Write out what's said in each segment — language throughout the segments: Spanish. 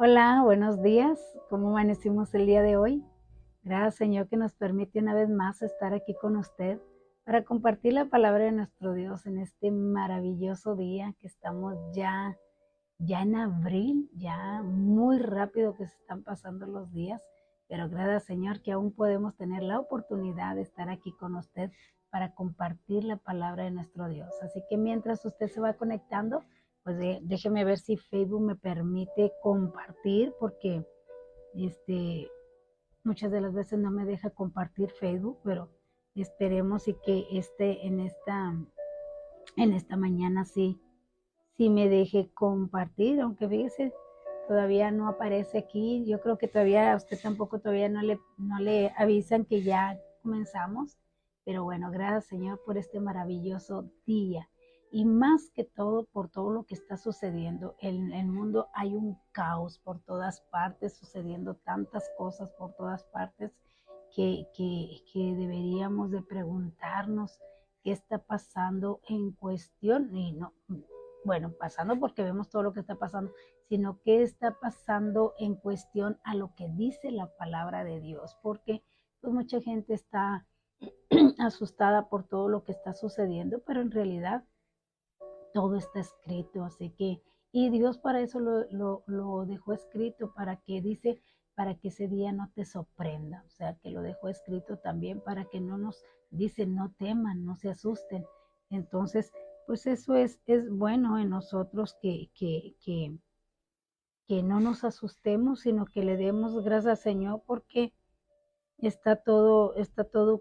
Hola, buenos días. ¿Cómo amanecimos el día de hoy? Gracias, Señor, que nos permite una vez más estar aquí con usted para compartir la palabra de nuestro Dios en este maravilloso día que estamos ya en abril, ya muy rápido que se están pasando los días, pero gracias, Señor, que aún podemos tener la oportunidad de estar aquí con usted para compartir la palabra de nuestro Dios. Así que mientras usted se va conectando, pues déjeme ver si Facebook me permite compartir, porque este, muchas de las veces no me deja compartir Facebook, pero esperemos y que en esta mañana sí me deje compartir, aunque fíjese, todavía no aparece aquí. Yo creo que todavía a usted tampoco todavía no le avisan que ya comenzamos, pero bueno, gracias, Señor, por este maravilloso día. Y más que todo por todo lo que está sucediendo. En el mundo hay un caos por todas partes, sucediendo tantas cosas por todas partes que deberíamos de preguntarnos qué está pasando en cuestión. Y no, bueno, pasando porque vemos todo lo que está pasando, sino qué está pasando en cuestión a lo que dice la palabra de Dios, porque pues mucha gente está asustada por todo lo que está sucediendo, pero en realidad todo está escrito, así que, y Dios para eso lo dejó escrito, para que dice, para que ese día no te sorprenda, o sea, que lo dejó escrito también para que no nos, dice, no teman, no se asusten. Entonces, pues eso es bueno en nosotros que no nos asustemos, sino que le demos gracias al Señor porque está todo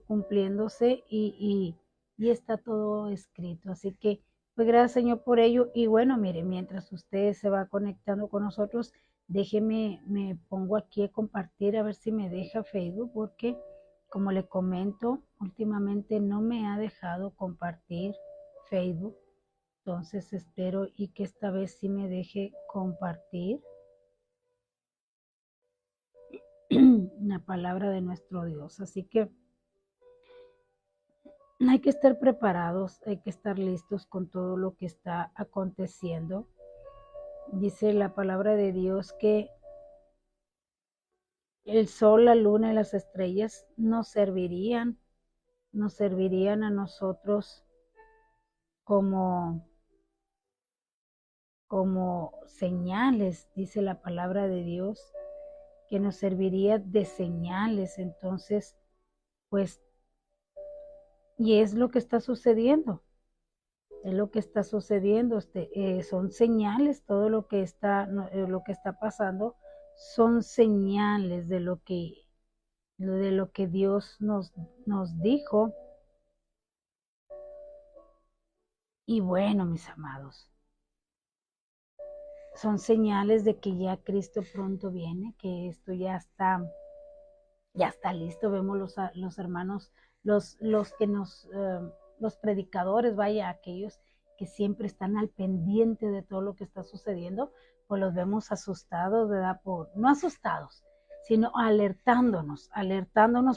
cumpliéndose y está todo escrito. Así que, pues gracias, Señor, por ello. Y bueno, mire, mientras usted se va conectando con nosotros, déjeme, me pongo aquí a compartir a ver si me deja Facebook, porque como le comento, últimamente no me ha dejado compartir Facebook. Entonces espero y que esta vez sí me deje compartir la palabra de nuestro Dios. Así que hay que estar preparados, hay que estar listos con todo lo que está aconteciendo. Dice la palabra de Dios que el sol, la luna y las estrellas nos servirían a nosotros como, como señales, dice la palabra de Dios, que nos serviría de señales. Entonces, pues, y es lo que está sucediendo. Es lo que está sucediendo, son señales, todo lo que está, lo que está pasando son señales de lo que Dios nos dijo. Y bueno, mis amados, son señales de que ya Cristo pronto viene, que esto ya está listo. Vemos los hermanos, los que los predicadores, vaya, aquellos que siempre están al pendiente de todo lo que está sucediendo, pues los vemos asustados, ¿verdad? No asustados, sino alertándonos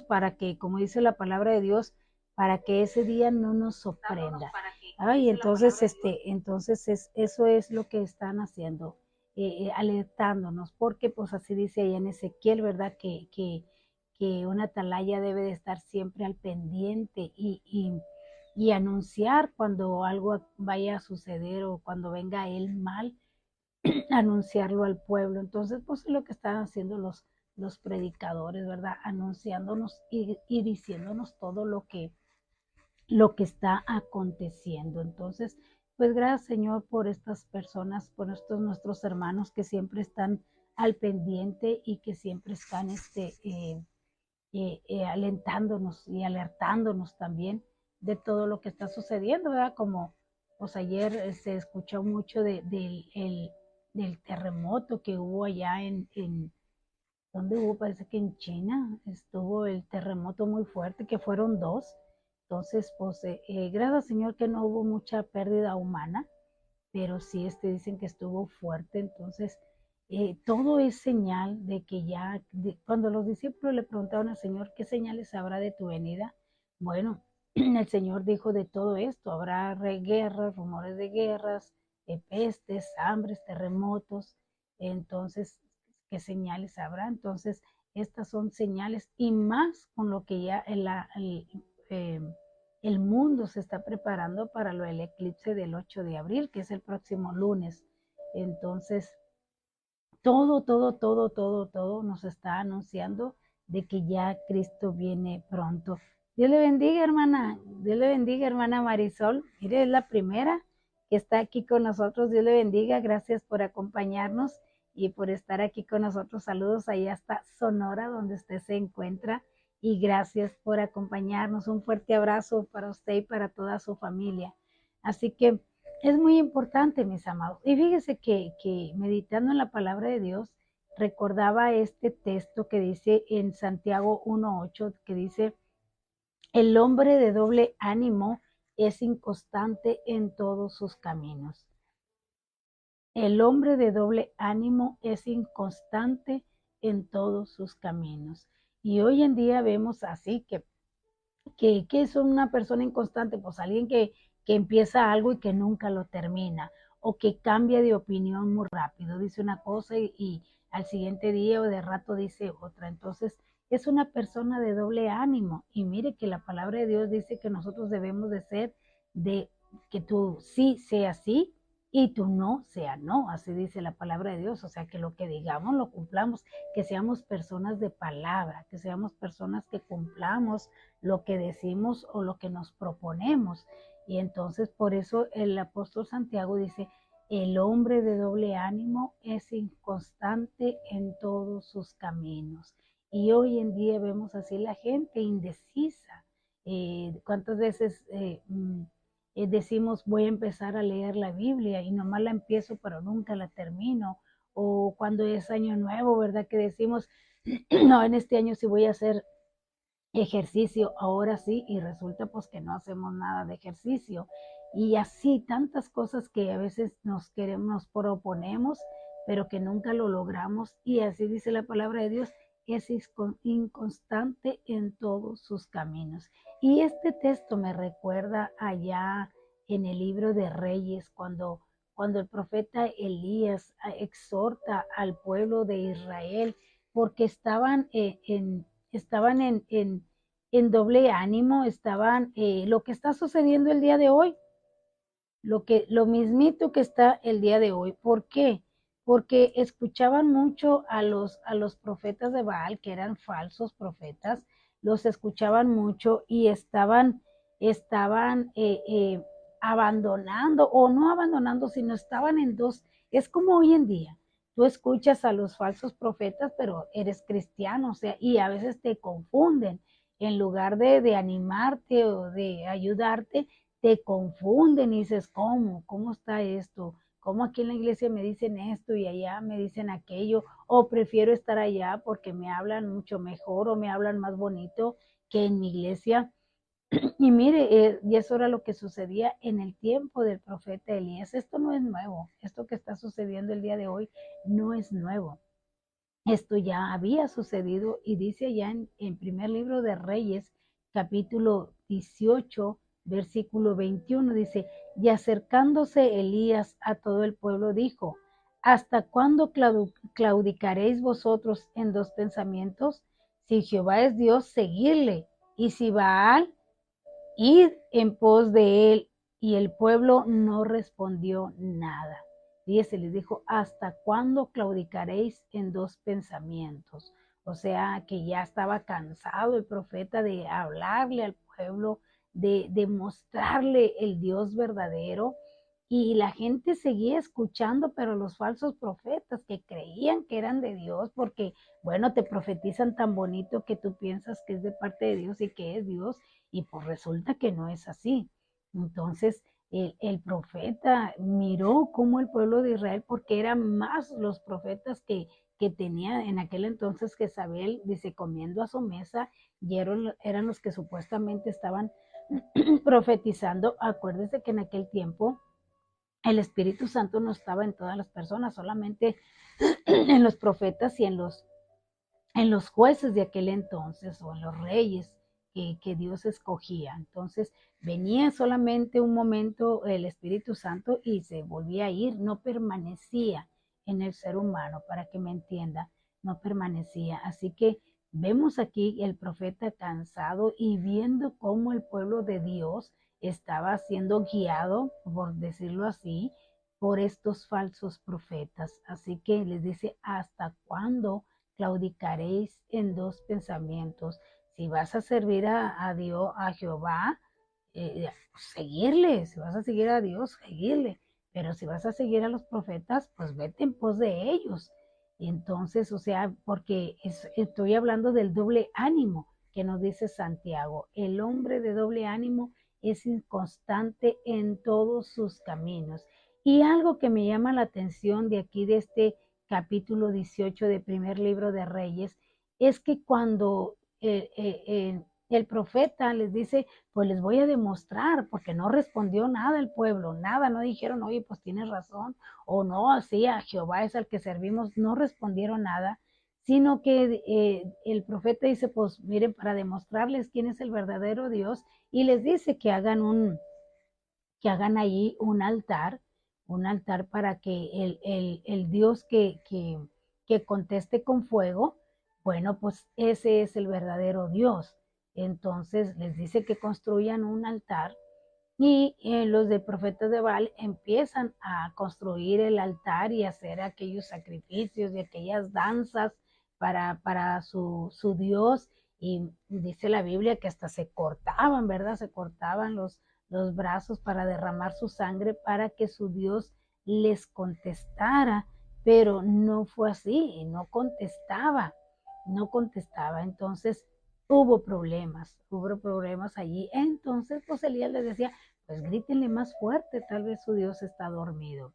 para que, como dice la palabra de Dios, para que ese día no nos sorprenda. Ay, entonces, eso es lo que están haciendo, alertándonos, porque pues así dice ahí en Ezequiel, ¿verdad? Que una atalaya debe de estar siempre al pendiente y anunciar cuando algo vaya a suceder o cuando venga el mal, anunciarlo al pueblo. Entonces, pues es lo que están haciendo los predicadores, ¿verdad? Anunciándonos y diciéndonos todo lo que está aconteciendo. Entonces, pues gracias, Señor, por estas personas, por estos nuestros hermanos que siempre están al pendiente y que siempre están alentándonos y alertándonos también de todo lo que está sucediendo, ¿verdad? Como pues ayer se escuchó mucho del terremoto que hubo allá ¿dónde hubo? Parece que en China estuvo el terremoto muy fuerte, que fueron dos. Entonces, pues gracias Señor que no hubo mucha pérdida humana, pero sí dicen que estuvo fuerte. Entonces, todo es señal de que cuando los discípulos le preguntaron al Señor, ¿qué señales habrá de tu venida? Bueno, el Señor dijo de todo esto, habrá guerras, rumores de guerras, pestes, hambres, terremotos. Entonces, qué señales habrá. Entonces, estas son señales y más con lo que ya el mundo se está preparando para lo del eclipse del 8 de abril, que es el próximo lunes. Entonces, todo nos está anunciando de que ya Cristo viene pronto. Dios le bendiga, hermana. Dios le bendiga, hermana Marisol. Mire, es la primera que está aquí con nosotros. Dios le bendiga. Gracias por acompañarnos y por estar aquí con nosotros. Saludos ahí hasta Sonora, donde usted se encuentra. Y gracias por acompañarnos. Un fuerte abrazo para usted y para toda su familia. Así que es muy importante, mis amados. Y fíjese que meditando en la palabra de Dios, recordaba este texto que dice en Santiago 1:8, que dice, el hombre de doble ánimo es inconstante en todos sus caminos. El hombre de doble ánimo es inconstante en todos sus caminos. Y hoy en día vemos así que es una persona inconstante, pues alguien que empieza algo y que nunca lo termina, o que cambia de opinión muy rápido, dice una cosa y al siguiente día o de rato dice otra. Entonces es una persona de doble ánimo. Y mire que la palabra de Dios dice que nosotros debemos de ser de que tú sí sea sí y tu no sea no, así dice la palabra de Dios. O sea, que lo que digamos lo cumplamos, que seamos personas de palabra, que seamos personas que cumplamos lo que decimos o lo que nos proponemos. Y entonces por eso el apóstol Santiago dice, el hombre de doble ánimo es inconstante en todos sus caminos. Y hoy en día vemos así la gente indecisa. ¿Cuántas veces decimos voy a empezar a leer la Biblia y nomás la empiezo pero nunca la termino? O cuando es año nuevo, ¿verdad? Que decimos, no, en este año sí voy a hacer ejercicio, ahora sí, y resulta pues que no hacemos nada de ejercicio. Y así tantas cosas que a veces nos proponemos, pero que nunca lo logramos. Y así dice la palabra de Dios, es inconstante en todos sus caminos. Y este texto me recuerda allá en el libro de Reyes, cuando el profeta Elías exhorta al pueblo de Israel, porque estaban en doble ánimo, estaban lo que está sucediendo el día de hoy, lo mismito que está el día de hoy. ¿Por qué? Porque escuchaban mucho a los profetas de Baal, que eran falsos profetas, los escuchaban mucho y estaban abandonando, o no abandonando, sino estaban en dos. Es como hoy en día. Tú escuchas a los falsos profetas, pero eres cristiano, o sea, y a veces te confunden. En lugar de animarte o de ayudarte, te confunden y dices, ¿cómo está esto? ¿Cómo aquí en la iglesia me dicen esto y allá me dicen aquello? O prefiero estar allá porque me hablan mucho mejor o me hablan más bonito que en mi iglesia. Y mire, y eso era lo que sucedía en el tiempo del profeta Elías. Esto no es nuevo. Esto que está sucediendo el día de hoy no es nuevo. Esto ya había sucedido y dice allá en primer libro de Reyes, capítulo 18, versículo 21, dice, y acercándose Elías a todo el pueblo dijo, ¿hasta cuándo claudicaréis vosotros en dos pensamientos? Si Jehová es Dios, seguidle, y si Baal, id en pos de él. Y el pueblo no respondió nada. Fíjese, les dijo, ¿hasta cuándo claudicaréis en dos pensamientos? O sea, que ya estaba cansado el profeta de hablarle al pueblo, de mostrarle el Dios verdadero. Y la gente seguía escuchando, pero los falsos profetas que creían que eran de Dios, porque, bueno, te profetizan tan bonito que tú piensas que es de parte de Dios y que es Dios, y pues resulta que no es así. Entonces, el profeta miró cómo el pueblo de Israel, porque eran más los profetas que tenía en aquel entonces Jezabel, dice, comiendo a su mesa, y eran los que supuestamente estaban profetizando. Acuérdense que en aquel tiempo el Espíritu Santo no estaba en todas las personas, solamente en los profetas y en los jueces de aquel entonces o en los reyes que Dios escogía. Entonces venía solamente un momento el Espíritu Santo y se volvía a ir, no permanecía en el ser humano, para que me entienda. no permanecía. Así que vemos aquí el profeta cansado y viendo cómo el pueblo de Dios estaba siendo guiado, por decirlo así, por estos falsos profetas. Así que les dice, ¿hasta cuándo claudicaréis en dos pensamientos? Si vas a servir a Dios, a Jehová, seguirle. Si vas a seguir a Dios, seguirle. Pero si vas a seguir a los profetas, pues vete en pos de ellos. Y entonces, o sea, porque estoy hablando del doble ánimo que nos dice Santiago. El hombre de doble ánimo es inconstante en todos sus caminos. Y algo que me llama la atención de aquí, de este capítulo 18 del primer libro de Reyes, es que cuando el profeta les dice, pues les voy a demostrar, porque no respondió nada el pueblo, nada, no dijeron, oye, pues tienes razón, o no, así a Jehová es al que servimos, no respondieron nada, sino que el profeta dice, pues miren, para demostrarles quién es el verdadero Dios, y les dice que hagan ahí un altar para que el Dios que conteste con fuego, bueno, pues ese es el verdadero Dios. Entonces les dice que construyan un altar y los de profetas de Baal empiezan a construir el altar y hacer aquellos sacrificios y aquellas danzas para su Dios. Y dice la Biblia que hasta se cortaban, ¿verdad? Se cortaban los brazos para derramar su sangre para que su Dios les contestara, pero no fue así, no contestaba, no contestaba. Entonces hubo problemas allí. Entonces, pues Elías les decía, pues grítenle más fuerte, tal vez su Dios está dormido.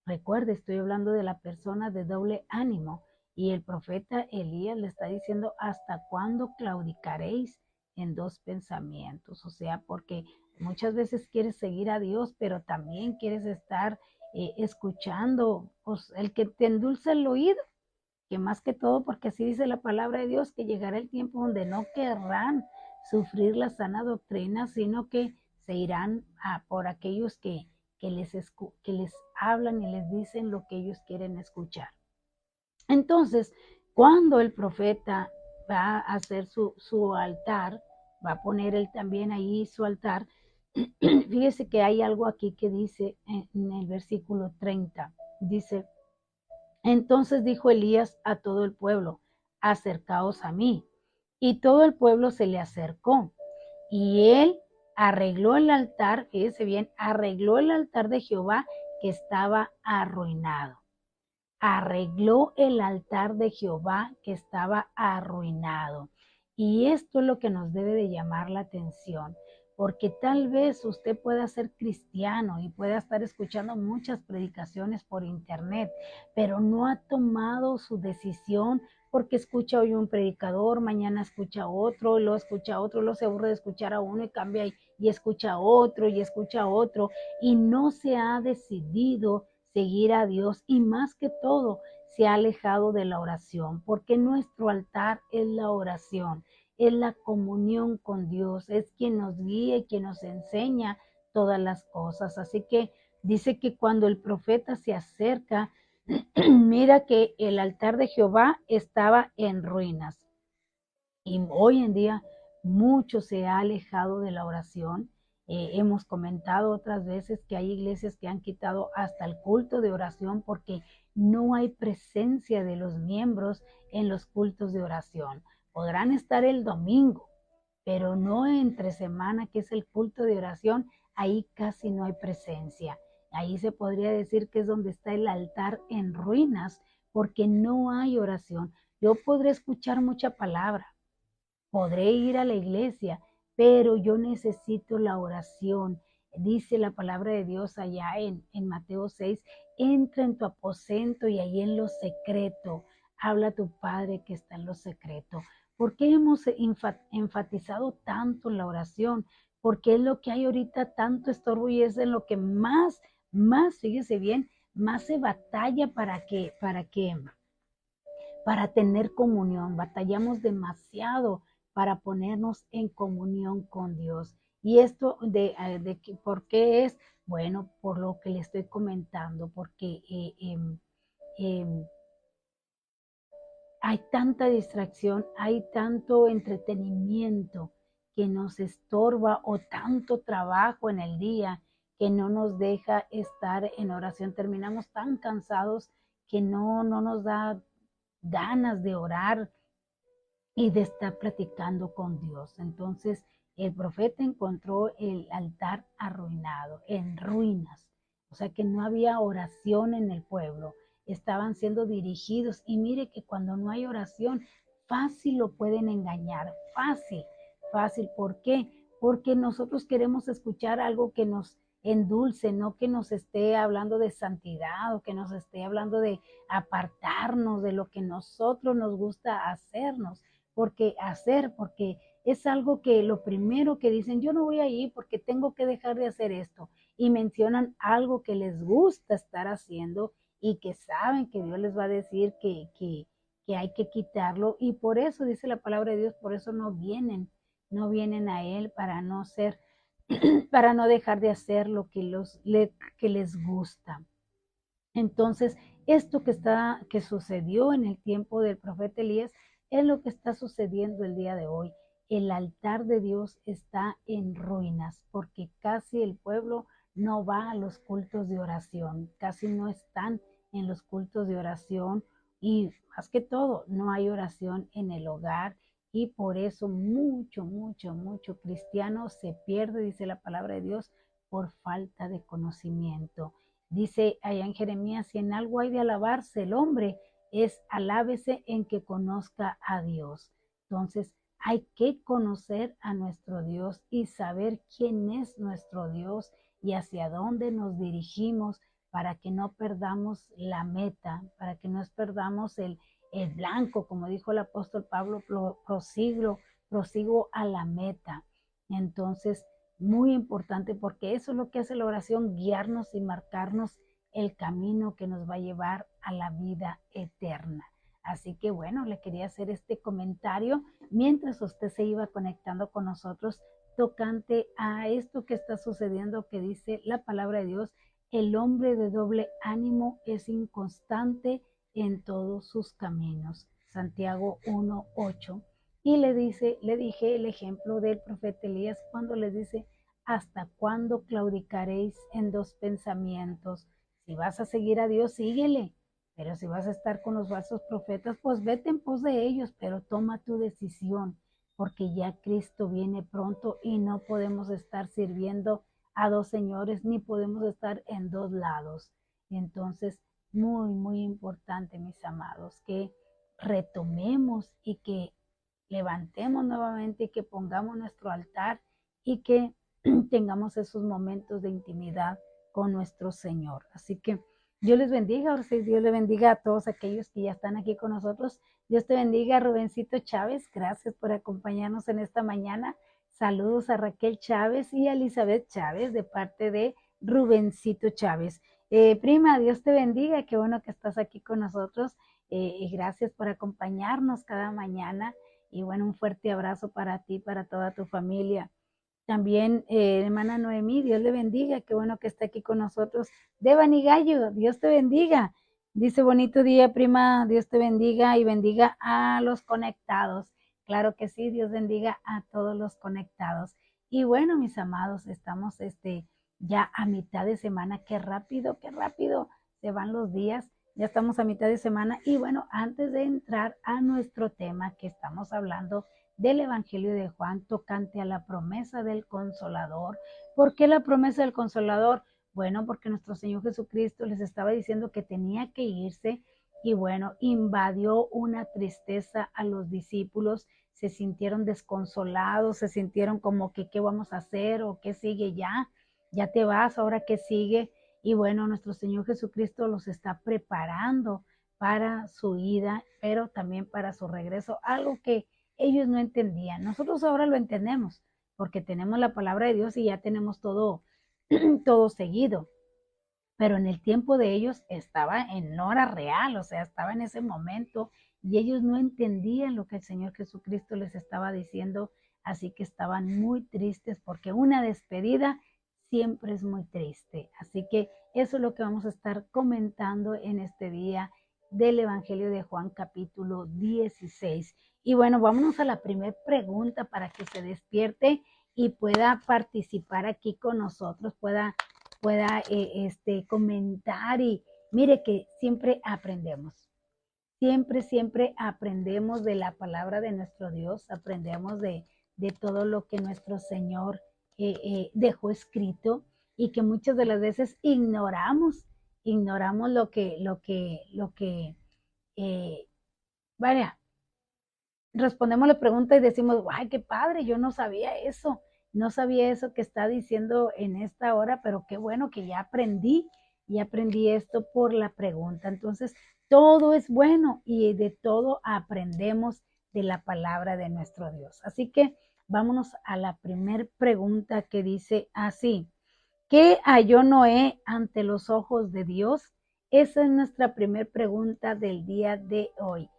Recuerde, estoy hablando de la persona de doble ánimo y el profeta Elías le está diciendo, ¿hasta cuándo claudicaréis en dos pensamientos? O sea, porque muchas veces quieres seguir a Dios, pero también quieres estar escuchando, pues, el que te endulce el oído, que más que todo, porque así dice la palabra de Dios, que llegará el tiempo donde no querrán sufrir la sana doctrina, sino que se irán por aquellos que les hablan y les dicen lo que ellos quieren escuchar. Entonces, cuando el profeta va a hacer su altar, va a poner él también ahí su altar, fíjese que hay algo aquí que dice en el versículo 30, dice, entonces dijo Elías a todo el pueblo, acercaos a mí. Y todo el pueblo se le acercó. Y él arregló el altar, fíjese bien, arregló el altar de Jehová que estaba arruinado. Arregló el altar de Jehová que estaba arruinado. Y esto es lo que nos debe de llamar la atención, porque tal vez usted pueda ser cristiano y pueda estar escuchando muchas predicaciones por internet, pero no ha tomado su decisión porque escucha hoy un predicador, mañana escucha otro, lo escucha otro, lo se aburre de escuchar a uno y cambia y escucha otro y escucha otro y no se ha decidido seguir a Dios y más que todo se ha alejado de la oración, porque nuestro altar es la oración, es la comunión con Dios, es quien nos guía y quien nos enseña todas las cosas. Así que dice que cuando el profeta se acerca, mira que el altar de Jehová estaba en ruinas. Y hoy en día mucho se ha alejado de la oración. Hemos comentado otras veces que hay iglesias que han quitado hasta el culto de oración porque no hay presencia de los miembros en los cultos de oración. Podrán estar el domingo, pero no entre semana, que es el culto de oración, ahí casi no hay presencia. Ahí se podría decir que es donde está el altar en ruinas, porque no hay oración. Yo podré escuchar mucha palabra, podré ir a la iglesia, pero yo necesito la oración. Dice la palabra de Dios allá en Mateo 6, entra en tu aposento y ahí en lo secreto, habla a tu Padre que está en lo secreto. ¿Por qué hemos enfatizado tanto la oración? Porque es lo que hay ahorita tanto estorbo y es en lo que más, fíjese bien, más se batalla para tener comunión. Batallamos demasiado para ponernos en comunión con Dios. Y esto ¿por qué es? Bueno, por lo que le estoy comentando, porque hay tanta distracción, hay tanto entretenimiento que nos estorba o tanto trabajo en el día que no nos deja estar en oración. Terminamos tan cansados que no nos da ganas de orar y de estar platicando con Dios. Entonces el profeta encontró el altar arruinado, en ruinas. O sea que no había oración en el pueblo. Estaban siendo dirigidos. Y mire que cuando no hay oración, fácil lo pueden engañar. Fácil, fácil. ¿Por qué? Porque nosotros queremos escuchar algo que nos endulce, no que nos esté hablando de santidad o que nos esté hablando de apartarnos de lo que nosotros nos gusta hacernos porque es algo que lo primero que dicen, yo no voy a ir porque tengo que dejar de hacer esto, y mencionan algo que les gusta estar haciendo y que saben que Dios les va a decir que hay que quitarlo, y por eso dice la palabra de Dios, por eso no vienen a Él para no ser, para no dejar de hacer lo que les gusta. Entonces, esto que sucedió en el tiempo del profeta Elías es lo que está sucediendo el día de hoy. El altar de Dios está en ruinas porque casi el pueblo no va a los cultos de oración, casi no están en los cultos de oración, y más que todo no hay oración en el hogar, y por eso mucho cristiano se pierde, dice la palabra de Dios, por falta de conocimiento. Dice allá en Jeremías, si en algo hay de alabarse el hombre, es alábese en que conozca a Dios. Entonces, hay que conocer a nuestro Dios y saber quién es nuestro Dios y hacia dónde nos dirigimos para que no perdamos la meta, para que no perdamos el blanco, como dijo el apóstol Pablo, prosigo a la meta. Entonces, muy importante porque eso es lo que hace la oración, guiarnos y marcarnos el camino que nos va a llevar a la vida eterna. Así que bueno, le quería hacer este comentario mientras usted se iba conectando con nosotros tocante a esto que está sucediendo, que dice la palabra de Dios, el hombre de doble ánimo es inconstante en todos sus caminos. Santiago 1:8. Y le dije el ejemplo del profeta Elías cuando les dice, ¿hasta cuándo claudicaréis en dos pensamientos? Si vas a seguir a Dios, síguele. Pero si vas a estar con los falsos profetas, pues vete en pos de ellos, pero toma tu decisión, porque ya Cristo viene pronto y no podemos estar sirviendo a dos señores, ni podemos estar en dos lados. Entonces, muy importante, mis amados, que retomemos y que levantemos nuevamente y que pongamos nuestro altar y que tengamos esos momentos de intimidad con nuestro Señor. Así que Dios les bendiga, ahora sí, Dios le bendiga a todos aquellos que ya están aquí con nosotros. Dios te bendiga, Rubencito Chávez, gracias por acompañarnos en esta mañana. Saludos a Raquel Chávez y a Elizabeth Chávez de parte de Rubencito Chávez. Prima, Dios te bendiga, qué bueno que estás aquí con nosotros, y gracias por acompañarnos cada mañana. Y bueno, un fuerte abrazo para ti, para toda tu familia. También, hermana Noemí, Dios le bendiga, qué bueno que está aquí con nosotros. Devani Gallo, Dios te bendiga. Dice, bonito día, prima, Dios te bendiga y bendiga a los conectados. Claro que sí, Dios bendiga a todos los conectados. Y bueno, mis amados, estamos ya a mitad de semana. Qué rápido se van los días. Ya estamos a mitad de semana y bueno, antes de entrar a nuestro tema que estamos hablando del Evangelio de Juan tocante a la promesa del Consolador. ¿Por qué la promesa del Consolador? Bueno, porque nuestro Señor Jesucristo les estaba diciendo que tenía que irse y bueno, invadió una tristeza a los discípulos, se sintieron desconsolados, se sintieron como que qué vamos a hacer o qué sigue ya te vas, ahora qué sigue. Y bueno, nuestro Señor Jesucristo los está preparando para su ida, pero también para su regreso, algo que ellos no entendían. Nosotros ahora lo entendemos porque tenemos la palabra de Dios y ya tenemos todo, todo seguido. Pero en el tiempo de ellos estaba en hora real, o sea, estaba en ese momento y ellos no entendían lo que el Señor Jesucristo les estaba diciendo, así que estaban muy tristes porque una despedida siempre es muy triste. Así que eso es lo que vamos a estar comentando en este día del Evangelio de Juan capítulo 16. Y bueno, vámonos a la primera pregunta para que se despierte y pueda participar aquí con nosotros, pueda comentar. Y mire que siempre aprendemos. Siempre aprendemos de la palabra de nuestro Dios, aprendemos de todo lo que nuestro Señor dejó escrito, y que muchas de las veces ignoramos eh, vaya, respondemos la pregunta y decimos, ay, qué padre, yo no sabía eso que está diciendo en esta hora, pero qué bueno que ya aprendí esto por la pregunta. Entonces, todo es bueno y de todo aprendemos de la palabra de nuestro Dios. Así que vámonos a la primer pregunta, que dice así: ¿qué halló Noé ante los ojos de Dios? Esa es nuestra primera pregunta del día de hoy.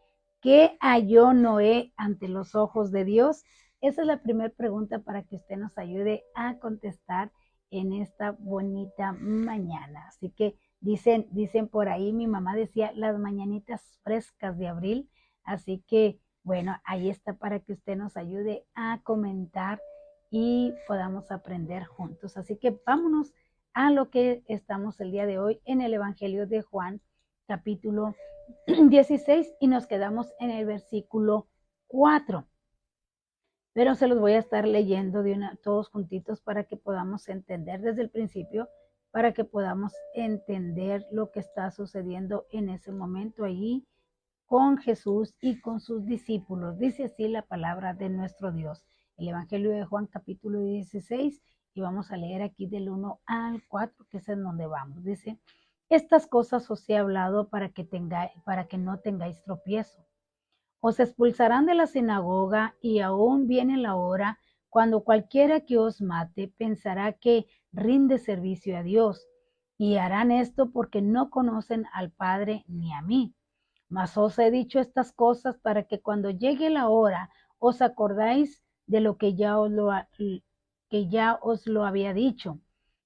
¿Qué halló Noé ante los ojos de Dios? Esa es la primera pregunta para que usted nos ayude a contestar en esta bonita mañana. Así que dicen por ahí, mi mamá decía, las mañanitas frescas de abril. Así que bueno, ahí está para que usted nos ayude a comentar y podamos aprender juntos. Así que vámonos a lo que estamos el día de hoy en el Evangelio de Juan, capítulo 16, y nos quedamos en el versículo 4. Pero se los voy a estar leyendo todos juntitos para que podamos entender desde el principio, para que podamos entender lo que está sucediendo en ese momento allí con Jesús y con sus discípulos. Dice así la palabra de nuestro Dios. El Evangelio de Juan capítulo 16, y vamos a leer aquí del 1 al 4, que es en donde vamos. Dice: estas cosas os he hablado para que no tengáis tropiezo. Os expulsarán de la sinagoga, y aún viene la hora cuando cualquiera que os mate pensará que rinde servicio a Dios, y harán esto porque no conocen al Padre ni a mí. Mas os he dicho estas cosas para que cuando llegue la hora os acordáis de lo que ya os lo había dicho.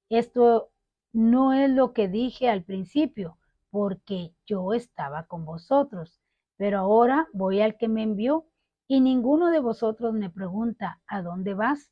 Esto no es lo que dije al principio, porque yo estaba con vosotros. Pero ahora voy al que me envió, y ninguno de vosotros me pregunta, ¿a dónde vas?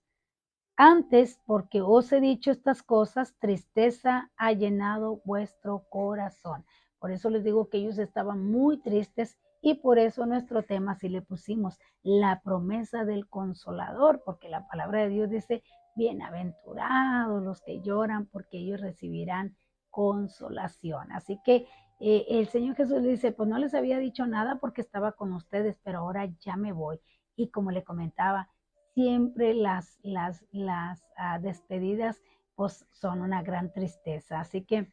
Antes, porque os he dicho estas cosas, tristeza ha llenado vuestro corazón. Por eso les digo que ellos estaban muy tristes, y por eso nuestro tema sí le pusimos la promesa del Consolador, porque la palabra de Dios dice, bienaventurados los que lloran, porque ellos recibirán consolación. Así que el Señor Jesús le dice, pues no les había dicho nada porque estaba con ustedes, pero ahora ya me voy. Y como le comentaba, siempre las despedidas pues son una gran tristeza. Así que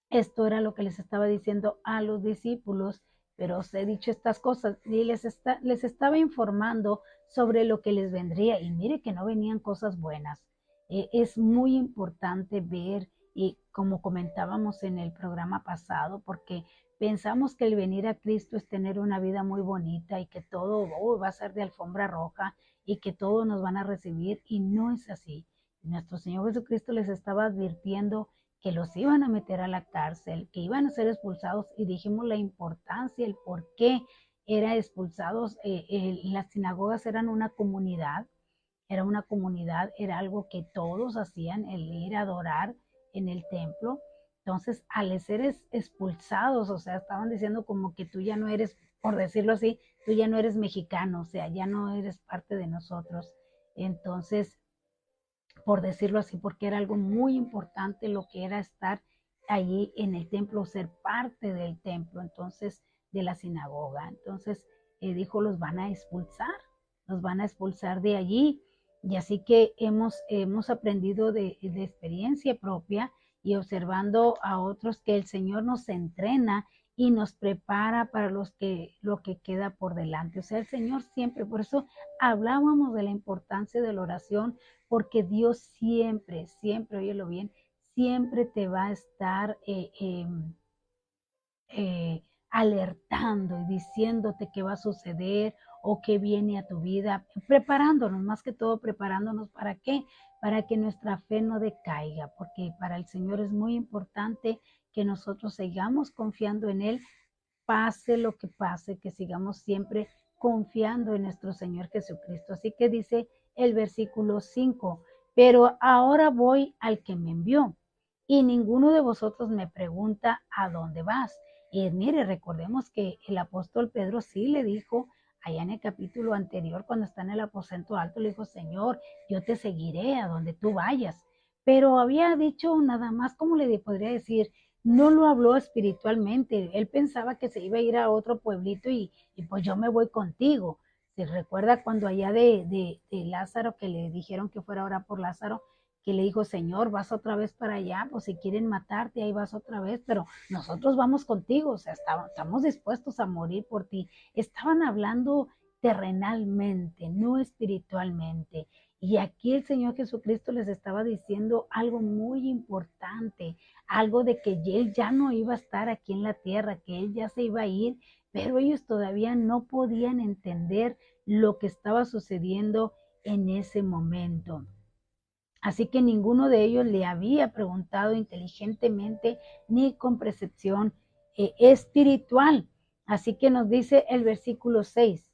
esto era lo que les estaba diciendo a los discípulos, pero os he dicho estas cosas, y les estaba informando sobre lo que les vendría, y mire que no venían cosas buenas. Es muy importante ver, y como comentábamos en el programa pasado, porque pensamos que el venir a Cristo es tener una vida muy bonita y que todo va a ser de alfombra roja y que todos nos van a recibir, y no es así. Nuestro Señor Jesucristo les estaba advirtiendo que los iban a meter a la cárcel, que iban a ser expulsados, y dijimos la importancia, el por qué eran expulsados. Las sinagogas eran una comunidad, era algo que todos hacían, el ir a adorar en el templo. Entonces, al ser expulsados, o sea, estaban diciendo como que tú ya no eres, por decirlo así, tú ya no eres mexicano, o sea, ya no eres parte de nosotros. Entonces, por decirlo así, porque era algo muy importante lo que era estar allí en el templo, ser parte del templo, entonces, de la sinagoga. Entonces, dijo, los van a expulsar de allí. Y así que hemos aprendido de experiencia propia, y observando a otros, que el Señor nos entrena y nos prepara para lo que queda por delante. O sea, el Señor siempre, por eso hablábamos de la importancia de la oración, porque Dios siempre, óyelo bien, siempre te va a estar alertando y diciéndote qué va a suceder o qué viene a tu vida, preparándonos, más que todo preparándonos. ¿Para qué? Para que nuestra fe no decaiga, porque para el Señor es muy importante que nosotros sigamos confiando en Él, lo que pase, que sigamos siempre confiando en nuestro Señor Jesucristo. Así que dice el versículo 5, pero ahora voy al que me envió y ninguno de vosotros me pregunta a dónde vas. Y mire, recordemos que el apóstol Pedro sí le dijo allá en el capítulo anterior, cuando está en el aposento alto, le dijo, Señor, yo te seguiré a donde tú vayas. Pero había dicho nada más, ¿cómo le podría decir? No lo habló espiritualmente. Él pensaba que se iba a ir a otro pueblito y pues yo me voy contigo. Se recuerda cuando allá de Lázaro, que le dijeron que fuera a orar por Lázaro, que le dijo, Señor, vas otra vez para allá, pues si quieren matarte, ahí vas otra vez, pero nosotros vamos contigo, o sea, estamos dispuestos a morir por ti. Estaban hablando terrenalmente, no espiritualmente. Y aquí el Señor Jesucristo les estaba diciendo algo muy importante, algo de que Él ya no iba a estar aquí en la tierra, que Él ya se iba a ir, pero ellos todavía no podían entender lo que estaba sucediendo en ese momento. Así que ninguno de ellos le había preguntado inteligentemente ni con percepción espiritual. Así que nos dice el versículo 6,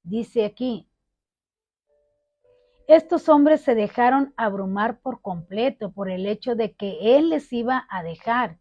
dice aquí, estos hombres se dejaron abrumar por completo por el hecho de que Él les iba a dejar.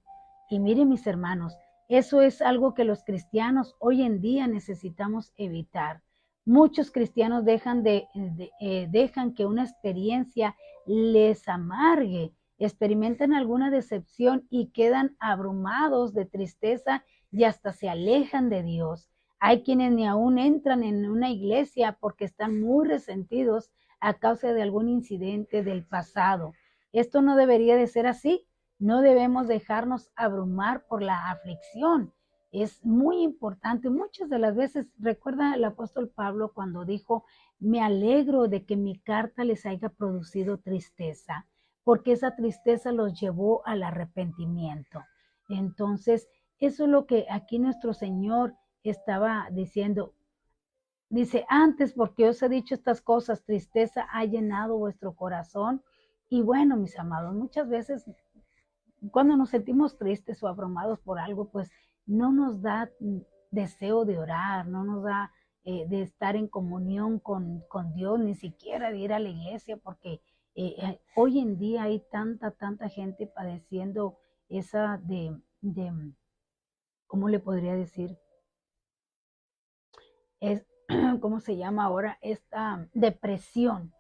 Y miren mis hermanos, eso es algo que los cristianos hoy en día necesitamos evitar. Muchos cristianos dejan que una experiencia les amargue, experimentan alguna decepción y quedan abrumados de tristeza y hasta se alejan de Dios. Hay quienes ni aún entran en una iglesia porque están muy resentidos a causa de algún incidente del pasado. Esto no debería de ser así. No debemos dejarnos abrumar por la aflicción. Es muy importante. Muchas de las veces, recuerda el apóstol Pablo cuando dijo, me alegro de que mi carta les haya producido tristeza, porque esa tristeza los llevó al arrepentimiento. Entonces, eso es lo que aquí nuestro Señor estaba diciendo. Dice, antes porque os he dicho estas cosas, tristeza ha llenado vuestro corazón. Y bueno, mis amados, muchas veces cuando nos sentimos tristes o abrumados por algo, pues no nos da deseo de orar, no nos da de estar en comunión con Dios, ni siquiera de ir a la iglesia, porque hoy en día hay tanta gente padeciendo esa ¿cómo le podría decir? Es, ¿cómo se llama ahora? Esta depresión,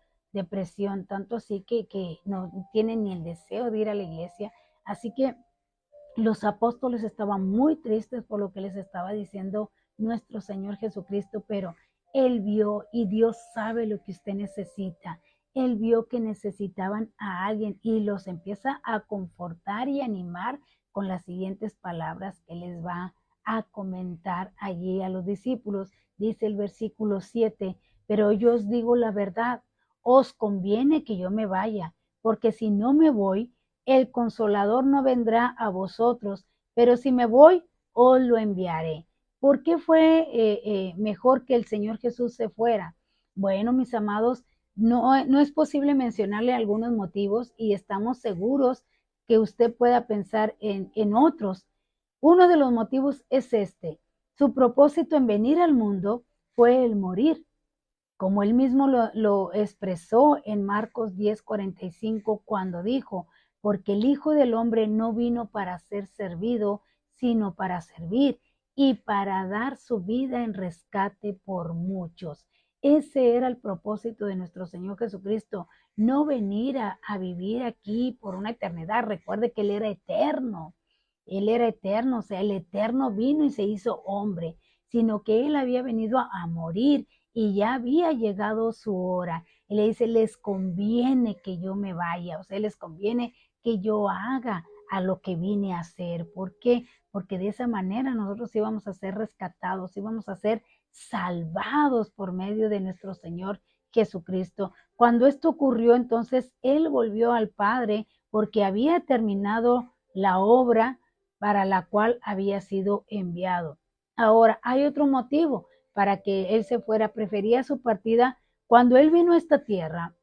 tanto así que no tienen ni el deseo de ir a la iglesia. Así que los apóstoles estaban muy tristes por lo que les estaba diciendo nuestro Señor Jesucristo, pero Él vio y Dios sabe lo que usted necesita. Él vio que necesitaban a alguien y los empieza a confortar y animar con las siguientes palabras que les va a comentar allí a los discípulos. Dice el versículo 7, pero yo os digo la verdad, os conviene que yo me vaya, porque si no me voy, el Consolador no vendrá a vosotros, pero si me voy, os lo enviaré. ¿Por qué fue mejor que el Señor Jesús se fuera? Bueno, mis amados, no es posible mencionarle algunos motivos y estamos seguros que usted pueda pensar en otros. Uno de los motivos es este. Su propósito en venir al mundo fue el morir, como él mismo lo expresó en Marcos 10:45 cuando dijo, porque el Hijo del Hombre no vino para ser servido, sino para servir y para dar su vida en rescate por muchos. Ese era el propósito de nuestro Señor Jesucristo, no venir a vivir aquí por una eternidad. Recuerde que Él era eterno, o sea, el eterno vino y se hizo hombre, sino que Él había venido a morir y ya había llegado su hora. Y le dice, les conviene que yo me vaya, o sea, les conviene que yo haga a lo que vine a hacer. ¿Por qué? Porque de esa manera nosotros íbamos a ser rescatados, íbamos a ser salvados por medio de nuestro Señor Jesucristo. Cuando esto ocurrió, entonces Él volvió al Padre porque había terminado la obra para la cual había sido enviado. Ahora, hay otro motivo para que Él se fuera. Prefería su partida. Cuando Él vino a esta tierra,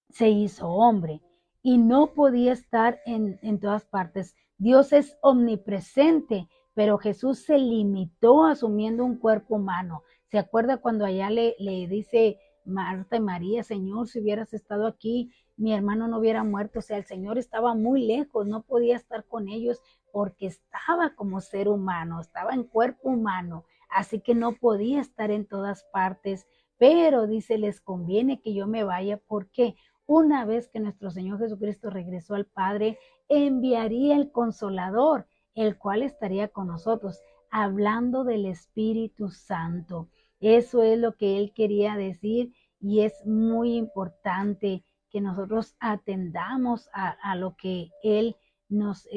se hizo hombre y no podía estar en todas partes. Dios es omnipresente, pero Jesús se limitó asumiendo un cuerpo humano. ¿Se acuerda cuando allá le dice Marta y María, Señor, si hubieras estado aquí, mi hermano no hubiera muerto? O sea, el Señor estaba muy lejos, no podía estar con ellos porque estaba como ser humano, estaba en cuerpo humano, así que no podía estar en todas partes. Pero dice, les conviene que yo me vaya porque una vez que nuestro Señor Jesucristo regresó al Padre, enviaría el Consolador, el cual estaría con nosotros, hablando del Espíritu Santo. Eso es lo que él quería decir y es muy importante que nosotros atendamos a lo que él nos,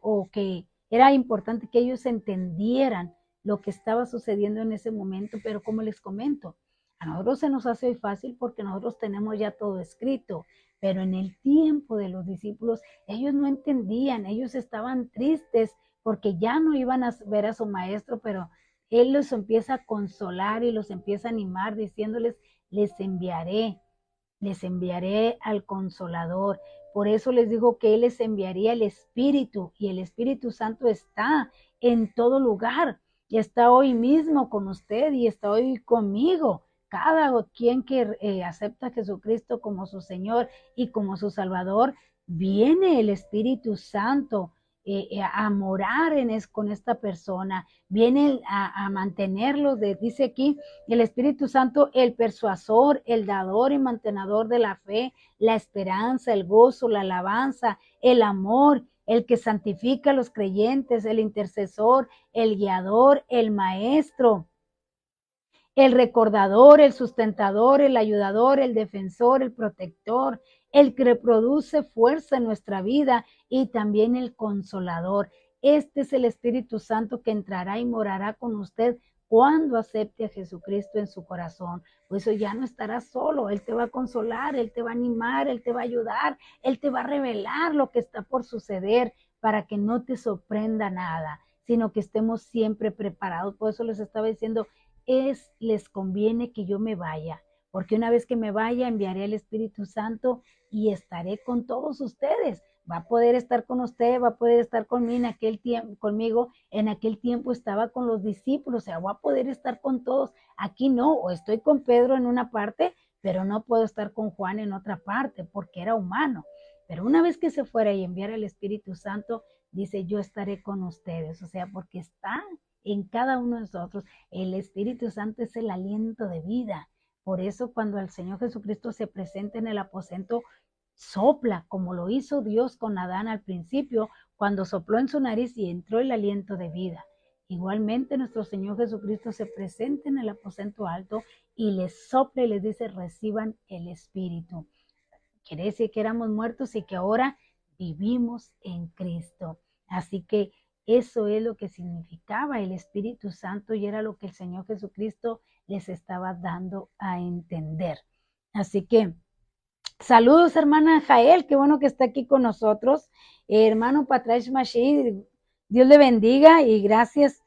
o que era importante que ellos entendieran lo que estaba sucediendo en ese momento, pero como les comento, a nosotros se nos hace hoy fácil porque nosotros tenemos ya todo escrito, pero en el tiempo de los discípulos ellos no entendían, ellos estaban tristes porque ya no iban a ver a su maestro, pero él los empieza a consolar y los empieza a animar diciéndoles, les enviaré al Consolador. Por eso les digo que Él les enviaría el Espíritu y el Espíritu Santo está en todo lugar y está hoy mismo con usted y está hoy conmigo. Cada quien que acepta a Jesucristo como su Señor y como su Salvador, viene el Espíritu Santo a morar con esta persona, viene a mantenerlos, dice aquí, el Espíritu Santo, el persuasor, el dador y mantenedor de la fe, la esperanza, el gozo, la alabanza, el amor, el que santifica a los creyentes, el intercesor, el guiador, el maestro, el recordador, el sustentador, el ayudador, el defensor, el protector, el que produce fuerza en nuestra vida y también el consolador. Este es el Espíritu Santo que entrará y morará con usted cuando acepte a Jesucristo en su corazón. Por eso ya no estarás solo, Él te va a consolar, Él te va a animar, Él te va a ayudar, Él te va a revelar lo que está por suceder para que no te sorprenda nada, sino que estemos siempre preparados. Por eso les estaba diciendo, les conviene que yo me vaya, porque una vez que me vaya enviaré al Espíritu Santo y estaré con todos ustedes. Va a poder estar con usted, va a poder estar conmigo en aquel tiempo, conmigo. En aquel tiempo estaba con los discípulos, o sea, va a poder estar con todos. Aquí no, o estoy con Pedro en una parte, pero no puedo estar con Juan en otra parte, porque era humano. Pero una vez que se fuera y enviara el Espíritu Santo, dice, yo estaré con ustedes, o sea, porque está en cada uno de nosotros. El Espíritu Santo es el aliento de vida. Por eso cuando el Señor Jesucristo se presenta en el aposento, sopla, como lo hizo Dios con Adán al principio, cuando sopló en su nariz y entró el aliento de vida. Igualmente nuestro Señor Jesucristo se presenta en el aposento alto y les sopla y les dice, reciban el Espíritu. Quiere decir que éramos muertos y que ahora vivimos en Cristo. Así que eso es lo que significaba el Espíritu Santo y era lo que el Señor Jesucristo les estaba dando a entender. Así que saludos, hermana Jael, qué bueno que está aquí con nosotros. Hermano Patrash Mashid, Dios le bendiga y gracias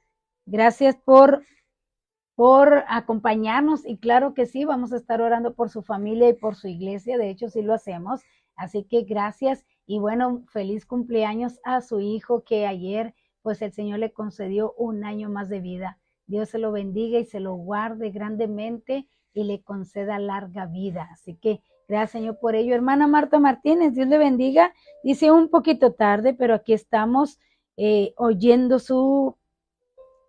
por acompañarnos y claro que sí, vamos a estar orando por su familia y por su iglesia, de hecho sí lo hacemos, así que gracias y bueno, feliz cumpleaños a su hijo que ayer pues el Señor le concedió un año más de vida. Dios se lo bendiga y se lo guarde grandemente y le conceda larga vida, así que gracias Señor por ello. Hermana Marta Martínez, Dios le bendiga, dice un poquito tarde, pero aquí estamos oyendo su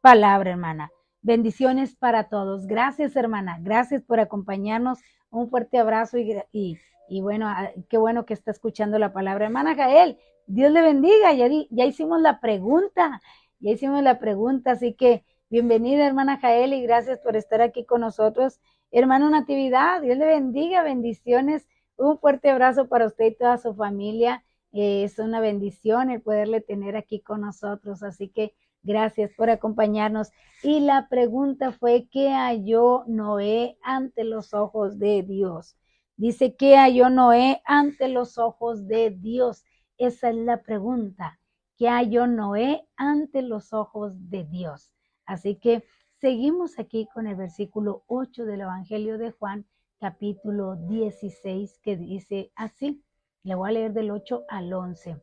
palabra, hermana. Bendiciones para todos. Gracias, hermana. Gracias por acompañarnos. Un fuerte abrazo y bueno, qué bueno que está escuchando la palabra. Hermana Jael, Dios le bendiga. Ya hicimos la pregunta. Ya hicimos la pregunta. Así que bienvenida, hermana Jael, y gracias por estar aquí con nosotros. Hermano Natividad, Dios le bendiga. Bendiciones. Un fuerte abrazo para usted y toda su familia. Es una bendición el poderle tener aquí con nosotros. Así que gracias por acompañarnos. Y la pregunta fue, ¿qué halló Noé ante los ojos de Dios? Dice, ¿qué halló Noé ante los ojos de Dios? Esa es la pregunta. ¿Qué halló Noé ante los ojos de Dios? Así que seguimos aquí con el versículo 8 del Evangelio de Juan, capítulo 16, que dice así. Le voy a leer del 8 al 11.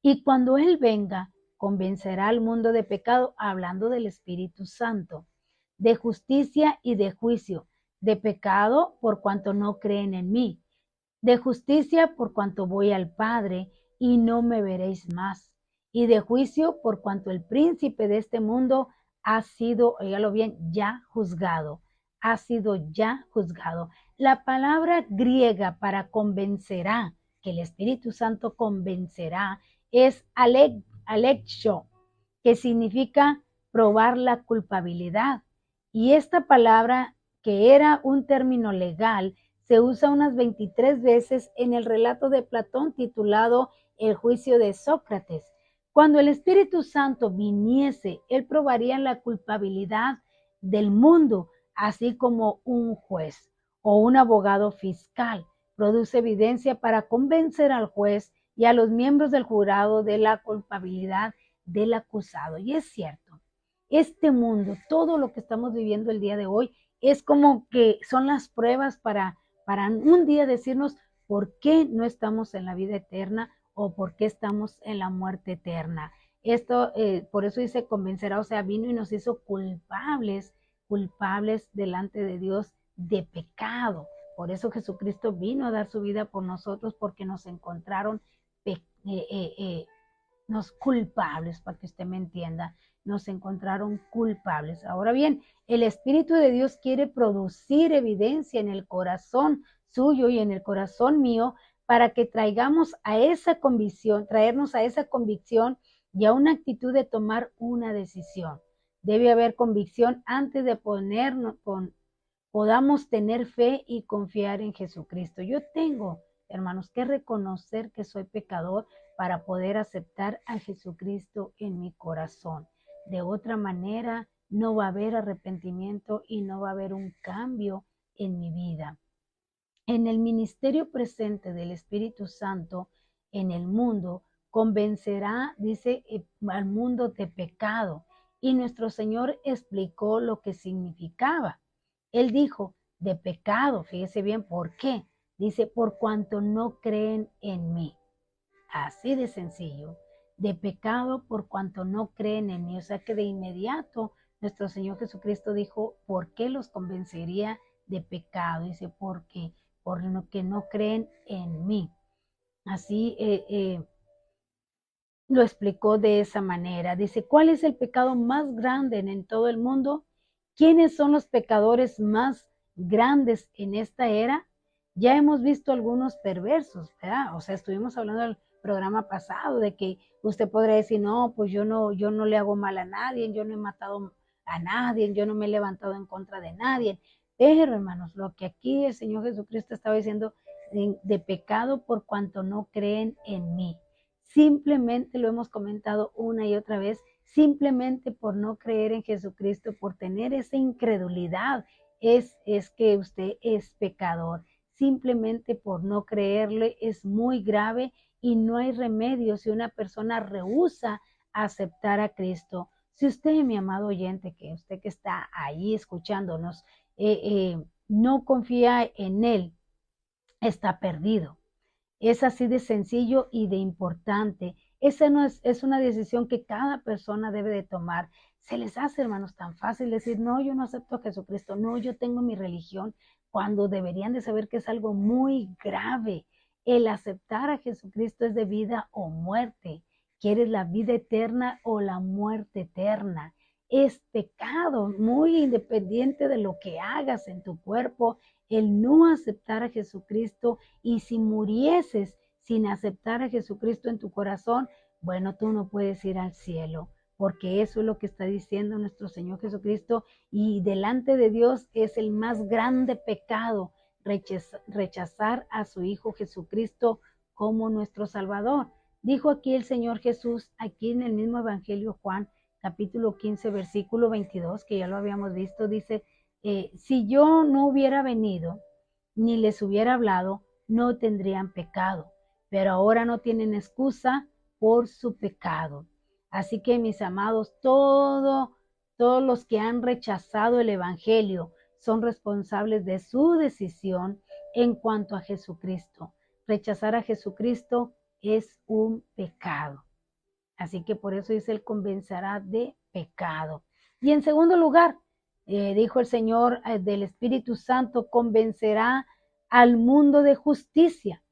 Y cuando Él venga, convencerá al mundo de pecado, hablando del Espíritu Santo, de justicia y de juicio, de pecado por cuanto no creen en mí, de justicia por cuanto voy al Padre y no me veréis más, y de juicio por cuanto el príncipe de este mundo ha sido, óigalo bien, ya juzgado, ha sido ya juzgado. La palabra griega para convencerá, que el Espíritu Santo convencerá, es alexio, que significa probar la culpabilidad. Y esta palabra, que era un término legal, se usa unas 23 veces en el relato de Platón titulado El juicio de Sócrates. Cuando el Espíritu Santo viniese, él probaría la culpabilidad del mundo, así como un juez o un abogado fiscal produce evidencia para convencer al juez y a los miembros del jurado de la culpabilidad del acusado. Y es cierto, este mundo, todo lo que estamos viviendo el día de hoy, es como que son las pruebas para un día decirnos por qué no estamos en la vida eterna o por qué estamos en la muerte eterna. Esto, por eso dice convencerá, o sea, vino y nos hizo culpables delante de Dios de pecado. Por eso Jesucristo vino a dar su vida por nosotros, porque nos encontraron nos culpables, para que usted me entienda, nos encontraron culpables. Ahora bien, el Espíritu de Dios quiere producir evidencia en el corazón suyo y en el corazón mío para que traigamos a esa convicción, traernos a esa convicción y a una actitud de tomar una decisión. Debe haber convicción antes de podamos tener fe y confiar en Jesucristo. Yo tengo, hermanos, que reconocer que soy pecador para poder aceptar a Jesucristo en mi corazón. De otra manera, no va a haber arrepentimiento y no va a haber un cambio en mi vida. En el ministerio presente del Espíritu Santo en el mundo, convencerá, dice, al mundo de pecado. Y nuestro Señor explicó lo que significaba. Él dijo, de pecado, fíjese bien, ¿por qué? Dice, por cuanto no creen en mí. Así de sencillo, de pecado por cuanto no creen en mí. O sea que de inmediato nuestro Señor Jesucristo dijo, ¿por qué los convencería de pecado? Dice, porque por lo que no creen en mí. Así lo explicó de esa manera. Dice, ¿cuál es el pecado más grande en todo el mundo? ¿Quiénes son los pecadores más grandes en esta era? Ya hemos visto algunos perversos, ¿verdad? O sea, estuvimos hablando del programa pasado de que usted podría decir, no, pues yo no le hago mal a nadie, yo no he matado a nadie, yo no me he levantado en contra de nadie. Pero, hermanos, lo que aquí el Señor Jesucristo estaba diciendo de pecado por cuanto no creen en mí. Simplemente lo hemos comentado una y otra vez, simplemente por no creer en Jesucristo, por tener esa incredulidad, es que usted es pecador. Simplemente por no creerle es muy grave y no hay remedio si una persona rehúsa aceptar a Cristo. Si usted, mi amado oyente, que usted que está ahí escuchándonos, no confía en Él, está perdido. Es así de sencillo y de importante. Esa no es una decisión que cada persona debe de tomar. Se les hace, hermanos, tan fácil decir, no, yo no acepto a Jesucristo, no, yo tengo mi religión, cuando deberían de saber que es algo muy grave. El aceptar a Jesucristo es de vida o muerte. ¿Quieres la vida eterna o la muerte eterna? Es pecado, muy independiente de lo que hagas en tu cuerpo, el no aceptar a Jesucristo. Y si murieses sin aceptar a Jesucristo en tu corazón, bueno, tú no puedes ir al cielo, porque eso es lo que está diciendo nuestro Señor Jesucristo, y delante de Dios es el más grande pecado rechazar a su Hijo Jesucristo como nuestro Salvador. Dijo aquí el Señor Jesús, aquí en el mismo Evangelio Juan, capítulo 15, versículo 22, que ya lo habíamos visto, dice, si yo no hubiera venido ni les hubiera hablado, no tendrían pecado, pero ahora no tienen excusa por su pecado. Así que, mis amados, todos los que han rechazado el Evangelio son responsables de su decisión en cuanto a Jesucristo. Rechazar a Jesucristo es un pecado. Así que por eso dice, Él convencerá de pecado. Y en segundo lugar, dijo el Señor del Espíritu Santo, convencerá al mundo de justicia.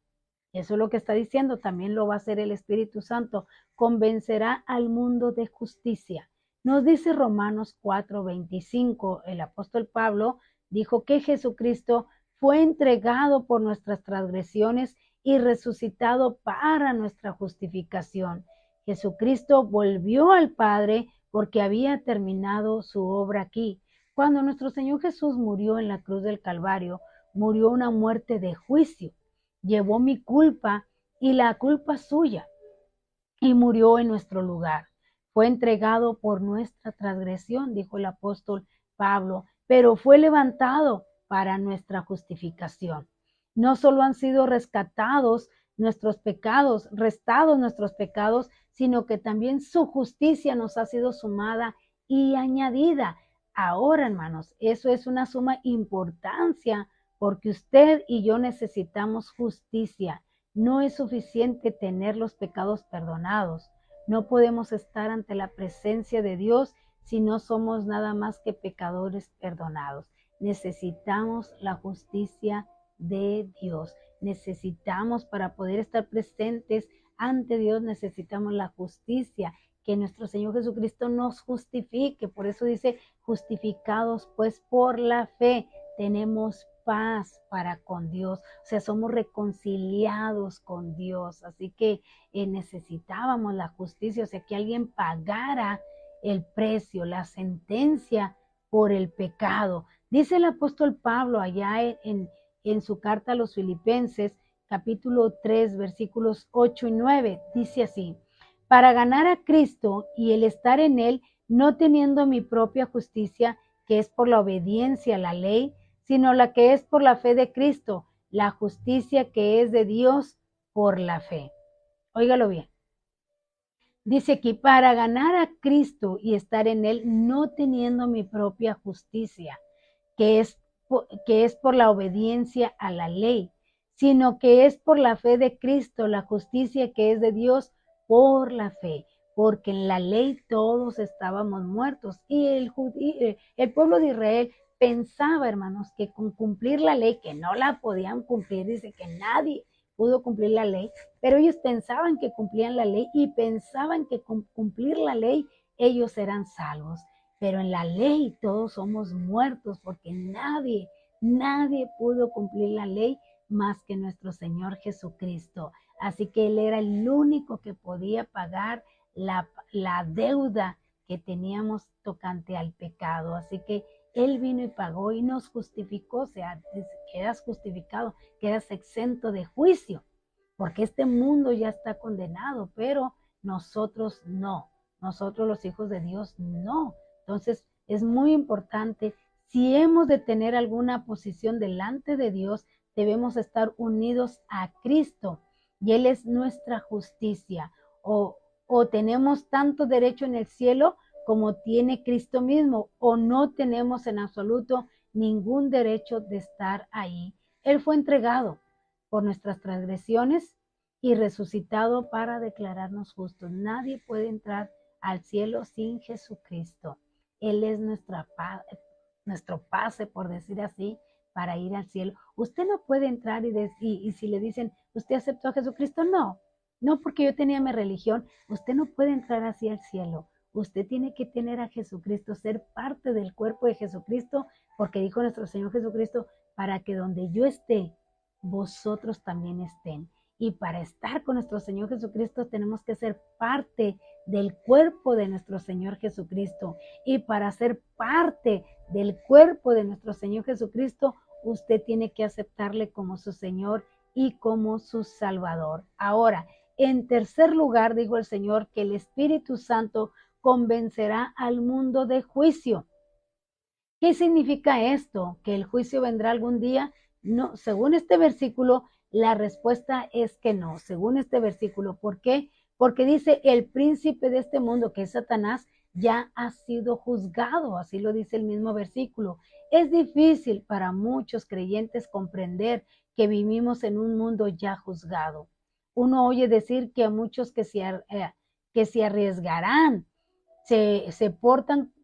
Eso es lo que está diciendo, también lo va a hacer el Espíritu Santo, convencerá al mundo de justicia. Nos dice Romanos 4:25, el apóstol Pablo dijo que Jesucristo fue entregado por nuestras transgresiones y resucitado para nuestra justificación. Jesucristo volvió al Padre porque había terminado su obra aquí. Cuando nuestro Señor Jesús murió en la cruz del Calvario, murió una muerte de juicio. Llevó mi culpa y la culpa suya y murió en nuestro lugar. Fue entregado por nuestra transgresión, dijo el apóstol Pablo, pero fue levantado para nuestra justificación. No solo han sido rescatados nuestros pecados, restados nuestros pecados, sino que también su justicia nos ha sido sumada y añadida. Ahora, hermanos, eso es una suma importancia porque usted y yo necesitamos justicia. No es suficiente tener los pecados perdonados. No podemos estar ante la presencia de Dios si no somos nada más que pecadores perdonados. Necesitamos la justicia de Dios. Necesitamos, para poder estar presentes ante Dios, necesitamos la justicia, que nuestro Señor Jesucristo nos justifique. Por eso dice, justificados pues por la fe, tenemos paz para con Dios, o sea, somos reconciliados con Dios, así que necesitábamos la justicia, o sea, que alguien pagara el precio, la sentencia por el pecado. Dice el apóstol Pablo allá en su carta a los Filipenses, capítulo 3, versículos 8 y 9, dice así, para ganar a Cristo y el estar en Él, no teniendo mi propia justicia, que es por la obediencia a la ley, sino la que es por la fe de Cristo, la justicia que es de Dios por la fe. Óigalo bien. Dice aquí, para ganar a Cristo y estar en Él, no teniendo mi propia justicia, que es por la obediencia a la ley, sino que es por la fe de Cristo, la justicia que es de Dios por la fe, porque en la ley todos estábamos muertos y el pueblo de Israel pensaba, hermanos, que con cumplir la ley, que no la podían cumplir, dice que nadie pudo cumplir la ley, pero ellos pensaban que cumplían la ley y pensaban que con cumplir la ley ellos eran salvos. Pero en la ley todos somos muertos porque nadie pudo cumplir la ley más que nuestro Señor Jesucristo. Así que Él era el único que podía pagar la deuda que teníamos tocante al pecado. Así que Él vino y pagó y nos justificó, o sea, quedas justificado, quedas exento de juicio, porque este mundo ya está condenado, pero nosotros no, nosotros los hijos de Dios no. Entonces es muy importante, si hemos de tener alguna posición delante de Dios, debemos estar unidos a Cristo y Él es nuestra justicia, o tenemos tanto derecho en el cielo como tiene Cristo mismo, o no tenemos en absoluto ningún derecho de estar ahí. Él fue entregado por nuestras transgresiones y resucitado para declararnos justos. Nadie puede entrar al cielo sin Jesucristo. Él es nuestro pase, por decir así, para ir al cielo. Usted no puede entrar y si le dicen, ¿usted aceptó a Jesucristo? No, no porque yo tenía mi religión. Usted no puede entrar así al cielo. Usted tiene que tener a Jesucristo, ser parte del cuerpo de Jesucristo, porque dijo nuestro Señor Jesucristo, para que donde yo esté, vosotros también estén. Y para estar con nuestro Señor Jesucristo tenemos que ser parte del cuerpo de nuestro Señor Jesucristo. Y para ser parte del cuerpo de nuestro Señor Jesucristo, usted tiene que aceptarle como su Señor y como su Salvador. Ahora, en tercer lugar, dijo el Señor, que el Espíritu Santo convencerá al mundo de juicio. ¿Qué significa esto? ¿Que el juicio vendrá algún día? No, según este versículo, la respuesta es que no, según este versículo. ¿Por qué? Porque dice, el príncipe de este mundo, que es Satanás, ya ha sido juzgado, así lo dice el mismo versículo. Es difícil para muchos creyentes comprender que vivimos en un mundo ya juzgado. Uno oye decir que a muchos que se arriesgarán, se portan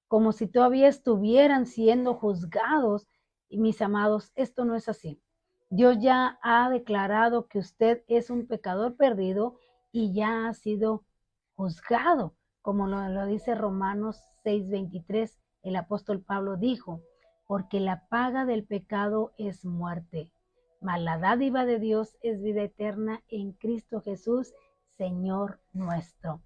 como si todavía estuvieran siendo juzgados. Y mis amados, esto no es así. Dios ya ha declarado que usted es un pecador perdido y ya ha sido juzgado, como lo dice Romanos 6:23. El apóstol Pablo dijo, porque la paga del pecado es muerte, mas la dádiva de Dios es vida eterna en Cristo Jesús, Señor nuestro.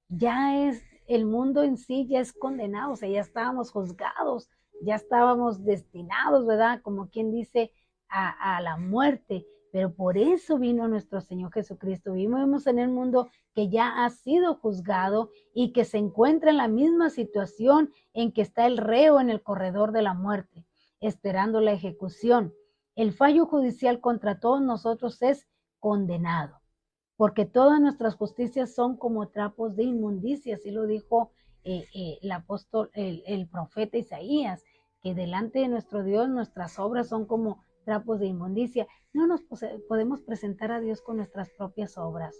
Ya es, el mundo en sí ya es condenado, o sea, ya estábamos juzgados, ya estábamos destinados, ¿verdad? Como quien dice, a la muerte, pero por eso vino nuestro Señor Jesucristo. Vivimos en el mundo que ya ha sido juzgado y que se encuentra en la misma situación en que está el reo en el corredor de la muerte, esperando la ejecución. El fallo judicial contra todos nosotros es condenado, porque todas nuestras justicias son como trapos de inmundicia, así lo dijo el apóstol, el profeta Isaías, que delante de nuestro Dios nuestras obras son como trapos de inmundicia. No nos podemos presentar a Dios con nuestras propias obras.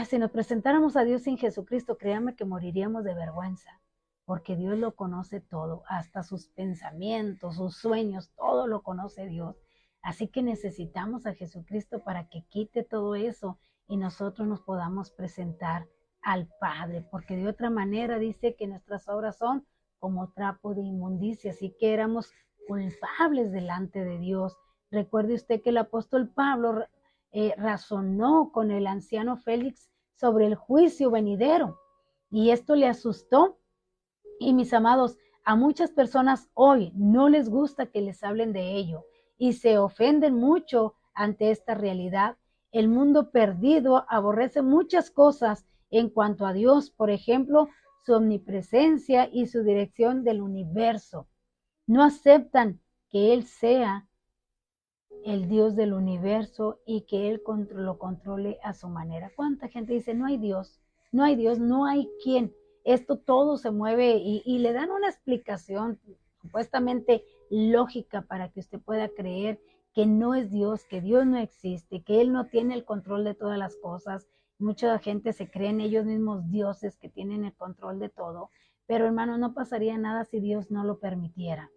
Si nos presentáramos a Dios sin Jesucristo, créanme que moriríamos de vergüenza, porque Dios lo conoce todo, hasta sus pensamientos, sus sueños, todo lo conoce Dios. Así que necesitamos a Jesucristo para que quite todo eso y nosotros nos podamos presentar al Padre, porque de otra manera dice que nuestras obras son como trapo de inmundicia, así que éramos culpables delante de Dios. Recuerde usted que el apóstol Pablo razonó con el anciano Félix sobre el juicio venidero y esto le asustó. Y mis amados, a muchas personas hoy no les gusta que les hablen de ello y se ofenden mucho ante esta realidad. El mundo perdido aborrece muchas cosas en cuanto a Dios, por ejemplo, su omnipresencia y su dirección del universo. No aceptan que Él sea el Dios del universo y que Él lo controle a su manera. ¿Cuánta gente dice, no hay Dios, no hay Dios, no hay quien? Esto todo se mueve y le dan una explicación supuestamente lógica para que usted pueda creer que no es Dios, que Dios no existe, que Él no tiene el control de todas las cosas. Mucha gente se cree en ellos mismos dioses que tienen el control de todo, pero hermano, no pasaría nada si Dios no lo permitiera.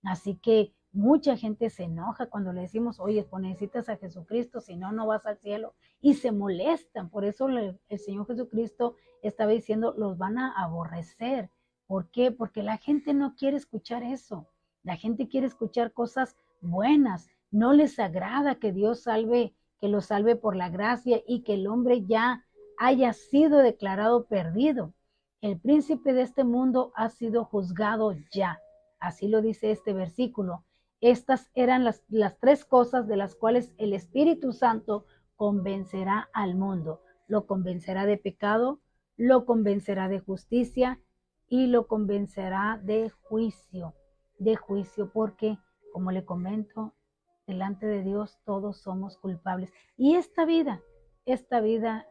Así que mucha gente se enoja cuando le decimos, oye, pues necesitas a Jesucristo, si no, no vas al cielo. Y se molestan. Por eso el Señor Jesucristo estaba diciendo, los van a aborrecer. ¿Por qué? Porque la gente no quiere escuchar eso. La gente quiere escuchar cosas buenas. No les agrada que Dios salve, que lo salve por la gracia y que el hombre ya haya sido declarado perdido. El príncipe de este mundo ha sido juzgado ya. Así lo dice este versículo. Estas eran las tres cosas de las cuales el Espíritu Santo convencerá al mundo. Lo convencerá de pecado, lo convencerá de justicia y lo convencerá de juicio. De juicio, porque, como le comento, delante de Dios todos somos culpables. Y esta vida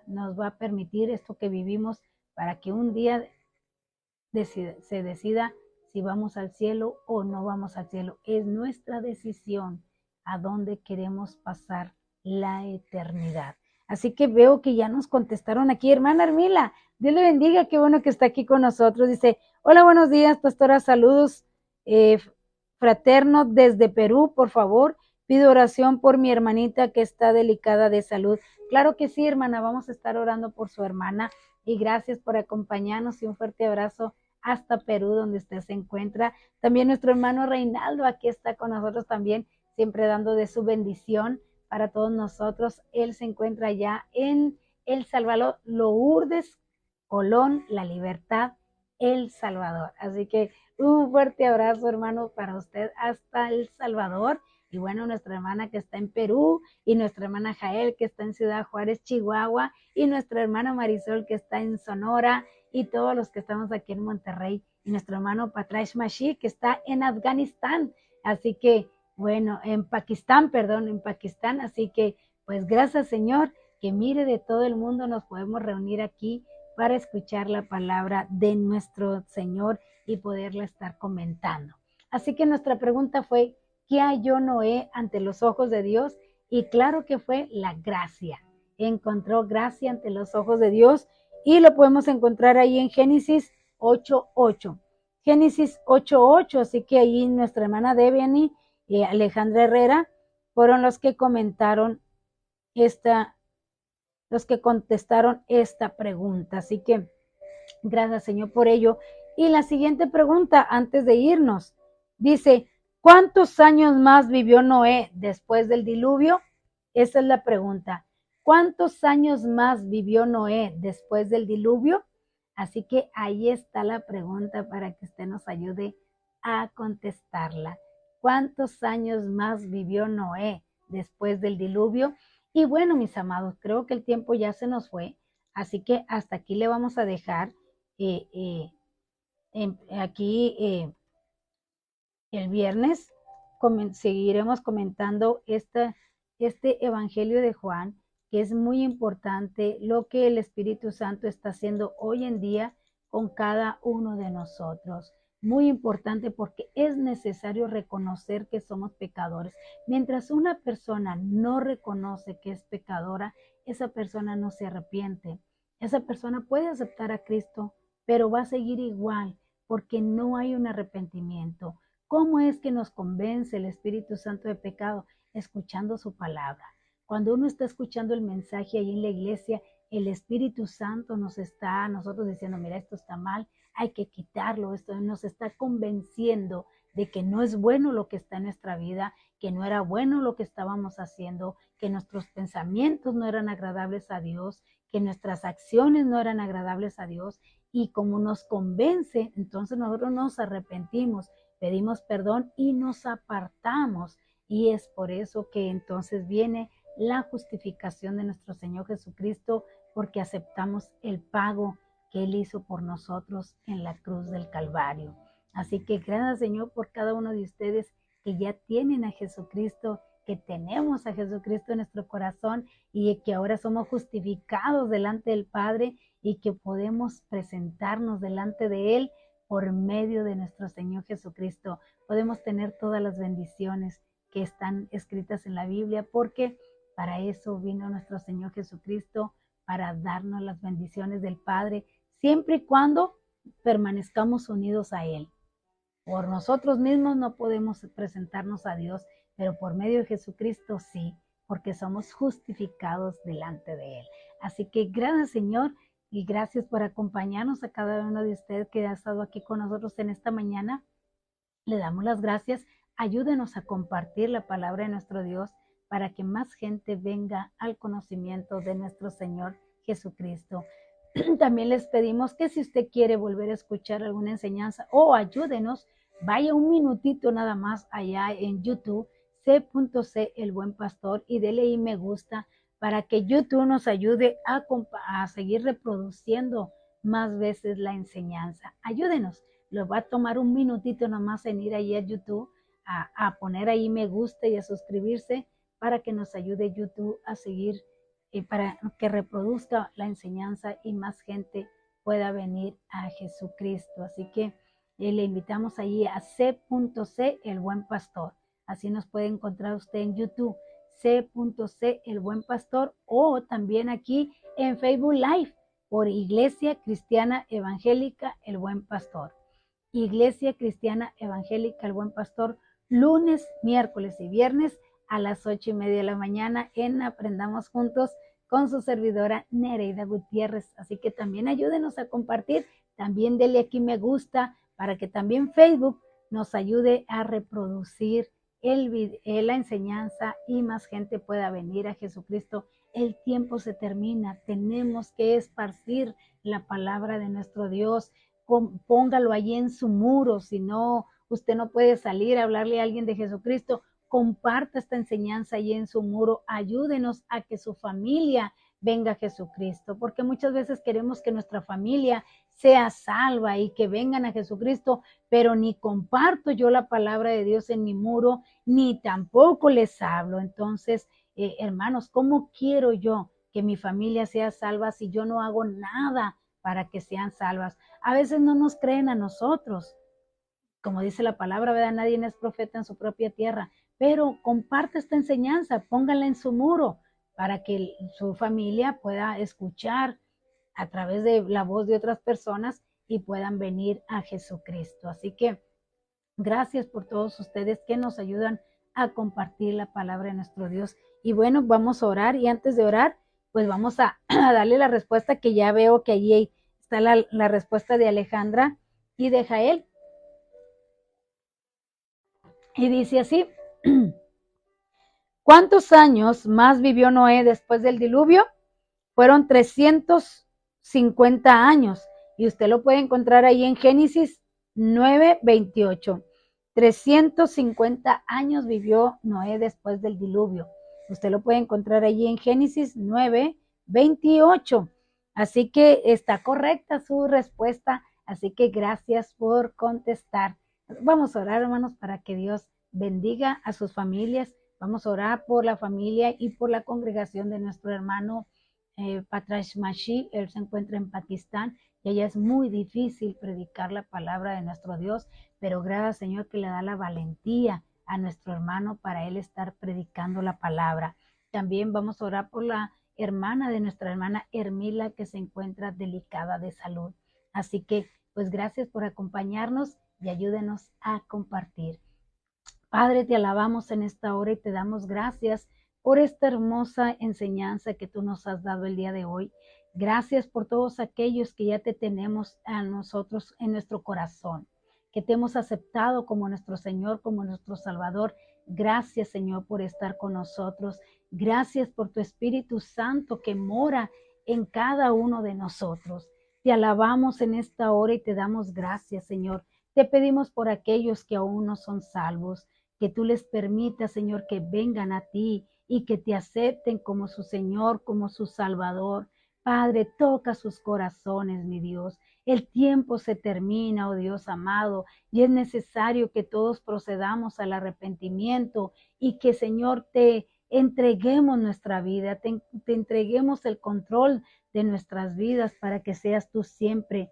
nos va a permitir esto que vivimos para que un día se decida si vamos al cielo o no vamos al cielo. Es nuestra decisión a dónde queremos pasar la eternidad. Así que veo que ya nos contestaron aquí, hermana Armila. Dios le bendiga, qué bueno que está aquí con nosotros. Dice, hola, buenos días, pastora, saludos fraterno desde Perú, por favor. Pido oración por mi hermanita que está delicada de salud. Claro que sí, hermana, vamos a estar orando por su hermana y gracias por acompañarnos y un fuerte abrazo hasta Perú, donde usted se encuentra. También nuestro hermano Reinaldo aquí está con nosotros también, siempre dando de su bendición para todos nosotros. Él se encuentra ya en El Salvador, Lourdes, Colón, La Libertad, El Salvador. Así que un fuerte abrazo, hermano, para usted hasta El Salvador. Y bueno, nuestra hermana que está en Perú y nuestra hermana Jael que está en Ciudad Juárez, Chihuahua, y nuestra hermana Marisol que está en Sonora, y todos los que estamos aquí en Monterrey, y nuestro hermano Patrash Mashi que está en Afganistán. Así que, bueno, en Pakistán, así que, pues gracias, Señor, que mire, de todo el mundo nos podemos reunir aquí para escuchar la palabra de nuestro Señor y poderla estar comentando. Así que nuestra pregunta fue, ¿qué halló Noé ante los ojos de Dios? Y claro que fue la gracia. encontró gracia ante los ojos de Dios y lo podemos encontrar ahí en Génesis 8:8. Génesis 8:8, así que ahí nuestra hermana Debiani y Alejandra Herrera fueron los que comentaron los que contestaron esta pregunta. Así que gracias, Señor, por ello. Y la siguiente pregunta, antes de irnos, dice, ¿cuántos años más vivió Noé después del diluvio? Esa es la pregunta. ¿Cuántos años más vivió Noé después del diluvio? Así que ahí está la pregunta para que usted nos ayude a contestarla. ¿Cuántos años más vivió Noé después del diluvio? Y bueno, mis amados, creo que el tiempo ya se nos fue, así que hasta aquí le vamos a dejar aquí el viernes seguiremos comentando este Evangelio de Juan, que es muy importante lo que el Espíritu Santo está haciendo hoy en día con cada uno de nosotros. Muy importante porque es necesario reconocer que somos pecadores. Mientras una persona no reconoce que es pecadora, esa persona no se arrepiente. Esa persona puede aceptar a Cristo, pero va a seguir igual porque no hay un arrepentimiento. ¿Cómo es que nos convence el Espíritu Santo de pecado? Escuchando su palabra. Cuando uno está escuchando el mensaje ahí en la iglesia, el Espíritu Santo nos está a nosotros diciendo, mira, esto está mal, hay que quitarlo, esto nos está convenciendo de que no es bueno lo que está en nuestra vida, que no era bueno lo que estábamos haciendo, que nuestros pensamientos no eran agradables a Dios, que nuestras acciones no eran agradables a Dios, y como nos convence, entonces nosotros nos arrepentimos, pedimos perdón y nos apartamos. Y es por eso que entonces viene la justificación de nuestro Señor Jesucristo, porque aceptamos el pago que Él hizo por nosotros en la cruz del Calvario. Así que gracias, Señor, por cada uno de ustedes que ya tienen a Jesucristo, que tenemos a Jesucristo en nuestro corazón y que ahora somos justificados delante del Padre y que podemos presentarnos delante de Él por medio de nuestro Señor Jesucristo. Podemos tener todas las bendiciones que están escritas en la Biblia, porque para eso vino nuestro Señor Jesucristo, para darnos las bendiciones del Padre, siempre y cuando permanezcamos unidos a Él. Por nosotros mismos no podemos presentarnos a Dios, pero por medio de Jesucristo sí, porque somos justificados delante de Él. Así que gracias, Señor, y gracias por acompañarnos a cada uno de ustedes que ha estado aquí con nosotros en esta mañana. Le damos las gracias. Ayúdenos a compartir la palabra de nuestro Dios para que más gente venga al conocimiento de nuestro Señor Jesucristo. También les pedimos que si usted quiere volver a escuchar alguna enseñanza o ayúdenos, vaya un minutito nada más allá en YouTube, C.C. El Buen Pastor, y dele ahí me gusta para que YouTube nos ayude a seguir reproduciendo más veces la enseñanza. Ayúdenos. Les va a tomar un minutito nomás en ir ahí a YouTube, a poner ahí me gusta y a suscribirse para que nos ayude YouTube a seguir, para que reproduzca la enseñanza y más gente pueda venir a Jesucristo. Así que le invitamos ahí a C.C. El Buen Pastor. Así nos puede encontrar usted en YouTube, C.C. El Buen Pastor, o también aquí en Facebook Live por Iglesia Cristiana Evangélica El Buen Pastor. Iglesia Cristiana Evangélica El Buen Pastor, lunes, miércoles y viernes a las 8:30 de la mañana en Aprendamos Juntos con su servidora Nereida Gutiérrez. Así que también ayúdenos a compartir, también denle aquí me gusta para que también Facebook nos ayude a reproducir la enseñanza y más gente pueda venir a Jesucristo. El tiempo se termina, tenemos que esparcir la palabra de nuestro Dios. Póngalo allí en su muro, si no, usted no puede salir a hablarle a alguien de Jesucristo, comparta esta enseñanza allí en su muro, ayúdenos a que su familia venga a Jesucristo, porque muchas veces queremos que nuestra familia sea salva y que vengan a Jesucristo, pero ni comparto yo la palabra de Dios en mi muro, ni tampoco les hablo. Entonces, hermanos, ¿cómo quiero yo que mi familia sea salva si yo no hago nada para que sean salvas? A veces no nos creen a nosotros. Como dice la palabra, ¿verdad? Nadie es profeta en su propia tierra, pero comparte esta enseñanza, póngala en su muro, para que su familia pueda escuchar a través de la voz de otras personas y puedan venir a Jesucristo. Así que gracias por todos ustedes que nos ayudan a compartir la palabra de nuestro Dios. Y bueno, vamos a orar, y antes de orar, pues vamos a darle la respuesta, que ya veo que allí está la respuesta de Alejandra y de Jael. Y dice así: ¿cuántos años más vivió Noé después del diluvio? Fueron 350 años. Y usted lo puede encontrar ahí en Génesis 9:28. 350 años vivió Noé después del diluvio. Usted lo puede encontrar allí en Génesis 9:28. Así que está correcta su respuesta. Así que gracias por contestar. Vamos a orar, hermanos, para que Dios bendiga a sus familias. Vamos a orar por la familia y por la congregación de nuestro hermano Patrash Mashi. Él se encuentra en Pakistán y allá es muy difícil predicar la palabra de nuestro Dios, pero gracias, Señor, que le da la valentía a nuestro hermano para él estar predicando la palabra. También vamos a orar por la hermana de nuestra hermana Hermila, que se encuentra delicada de salud. Así que, pues gracias por acompañarnos y ayúdenos a compartir. Padre, te alabamos en esta hora y te damos gracias por esta hermosa enseñanza que tú nos has dado el día de hoy. Gracias por todos aquellos que ya te tenemos a nosotros en nuestro corazón, que te hemos aceptado como nuestro Señor, como nuestro Salvador. Gracias, Señor, por estar con nosotros. Gracias por tu Espíritu Santo que mora en cada uno de nosotros. Te alabamos en esta hora y te damos gracias, Señor. Te pedimos por aquellos que aún no son salvos, que tú les permitas, Señor, que vengan a ti y que te acepten como su Señor, como su Salvador. Padre, toca sus corazones, mi Dios. El tiempo se termina, oh Dios amado, y es necesario que todos procedamos al arrepentimiento y que, Señor, te entreguemos nuestra vida, te entreguemos el control de nuestras vidas para que seas tú siempre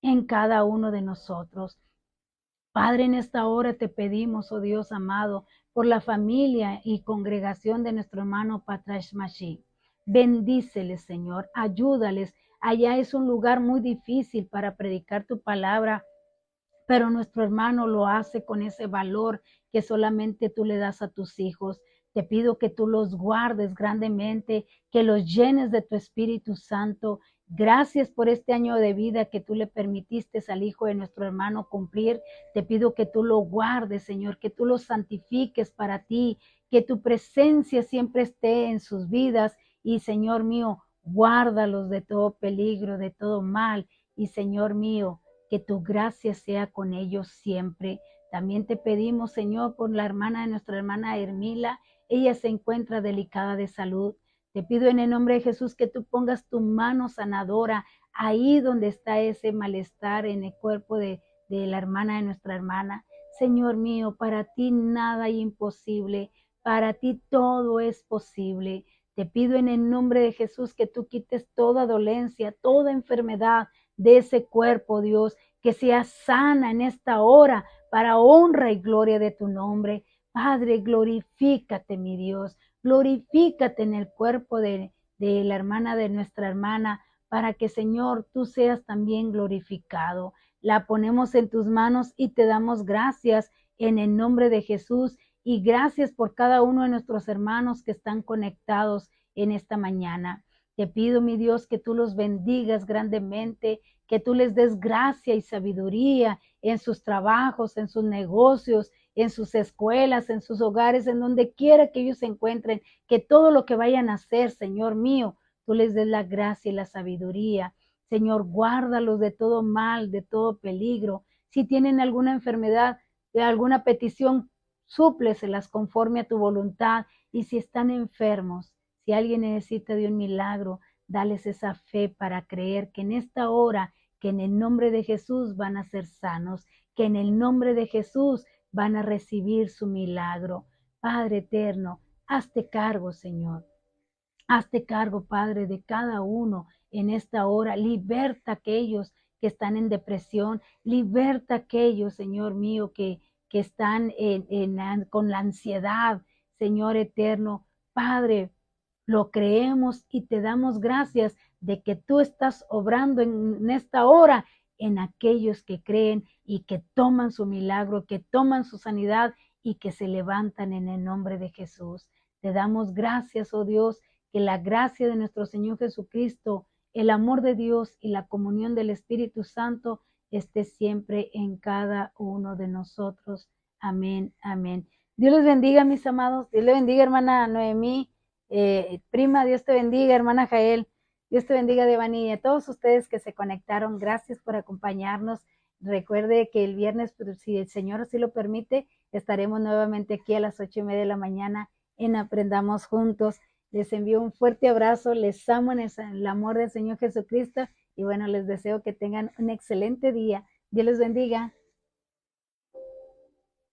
en cada uno de nosotros. Padre, en esta hora te pedimos, oh Dios amado, por la familia y congregación de nuestro hermano Patrash Mashi. Bendíceles, Señor, ayúdales. Allá es un lugar muy difícil para predicar tu palabra, pero nuestro hermano lo hace con ese valor que solamente tú le das a tus hijos. Te pido que tú los guardes grandemente, que los llenes de tu Espíritu Santo. Gracias por este año de vida que tú le permitiste al hijo de nuestro hermano cumplir. Te pido que tú lo guardes, Señor, que tú lo santifiques para ti, que tu presencia siempre esté en sus vidas. Y, Señor mío, guárdalos de todo peligro, de todo mal. Y, Señor mío, que tu gracia sea con ellos siempre. También te pedimos, Señor, por la hermana de nuestra hermana Hermila. Ella se encuentra delicada de salud. Te pido en el nombre de Jesús que tú pongas tu mano sanadora ahí donde está ese malestar en el cuerpo de la hermana de nuestra hermana. Señor mío, para ti nada es imposible. Para ti todo es posible. Te pido en el nombre de Jesús que tú quites toda dolencia, toda enfermedad de ese cuerpo, Dios, que sea sana en esta hora para honra y gloria de tu nombre. Padre, glorifícate, mi Dios, glorifícate en el cuerpo de la hermana de nuestra hermana, para que, Señor, tú seas también glorificado. La ponemos en tus manos y te damos gracias en el nombre de Jesús, y gracias por cada uno de nuestros hermanos que están conectados en esta mañana. Te pido, mi Dios, que tú los bendigas grandemente, que tú les des gracia y sabiduría en sus trabajos, en sus negocios, en sus escuelas, en sus hogares, en donde quiera que ellos se encuentren, que todo lo que vayan a hacer, Señor mío, tú les des la gracia y la sabiduría. Señor, guárdalos de todo mal, de todo peligro. Si tienen alguna enfermedad, alguna petición, súpleselas conforme a tu voluntad. Y si están enfermos, si alguien necesita de un milagro, dales esa fe para creer que en esta hora, que en el nombre de Jesús van a ser sanos, que en el nombre de Jesús van a recibir su milagro. Padre eterno, hazte cargo, Señor. Hazte cargo, Padre, de cada uno en esta hora. Liberta a aquellos que están en depresión. Liberta a aquellos, Señor mío, que están con la ansiedad, Señor eterno. Padre, lo creemos y te damos gracias de que tú estás obrando en esta hora en aquellos que creen y que toman su milagro, que toman su sanidad y que se levantan en el nombre de Jesús. Te damos gracias, oh Dios, que la gracia de nuestro Señor Jesucristo, el amor de Dios y la comunión del Espíritu Santo esté siempre en cada uno de nosotros. Amén, amén. Dios les bendiga, mis amados. Dios le bendiga, hermana Noemí. Prima, Dios te bendiga, hermana Jael. Dios te bendiga, Devani, y a todos ustedes que se conectaron. Gracias por acompañarnos. Recuerde que el viernes, si el Señor así lo permite, estaremos nuevamente aquí a las 8:30 de la mañana en Aprendamos Juntos. Les envío un fuerte abrazo, les amo en el amor del Señor Jesucristo y bueno, les deseo que tengan un excelente día. Dios les bendiga.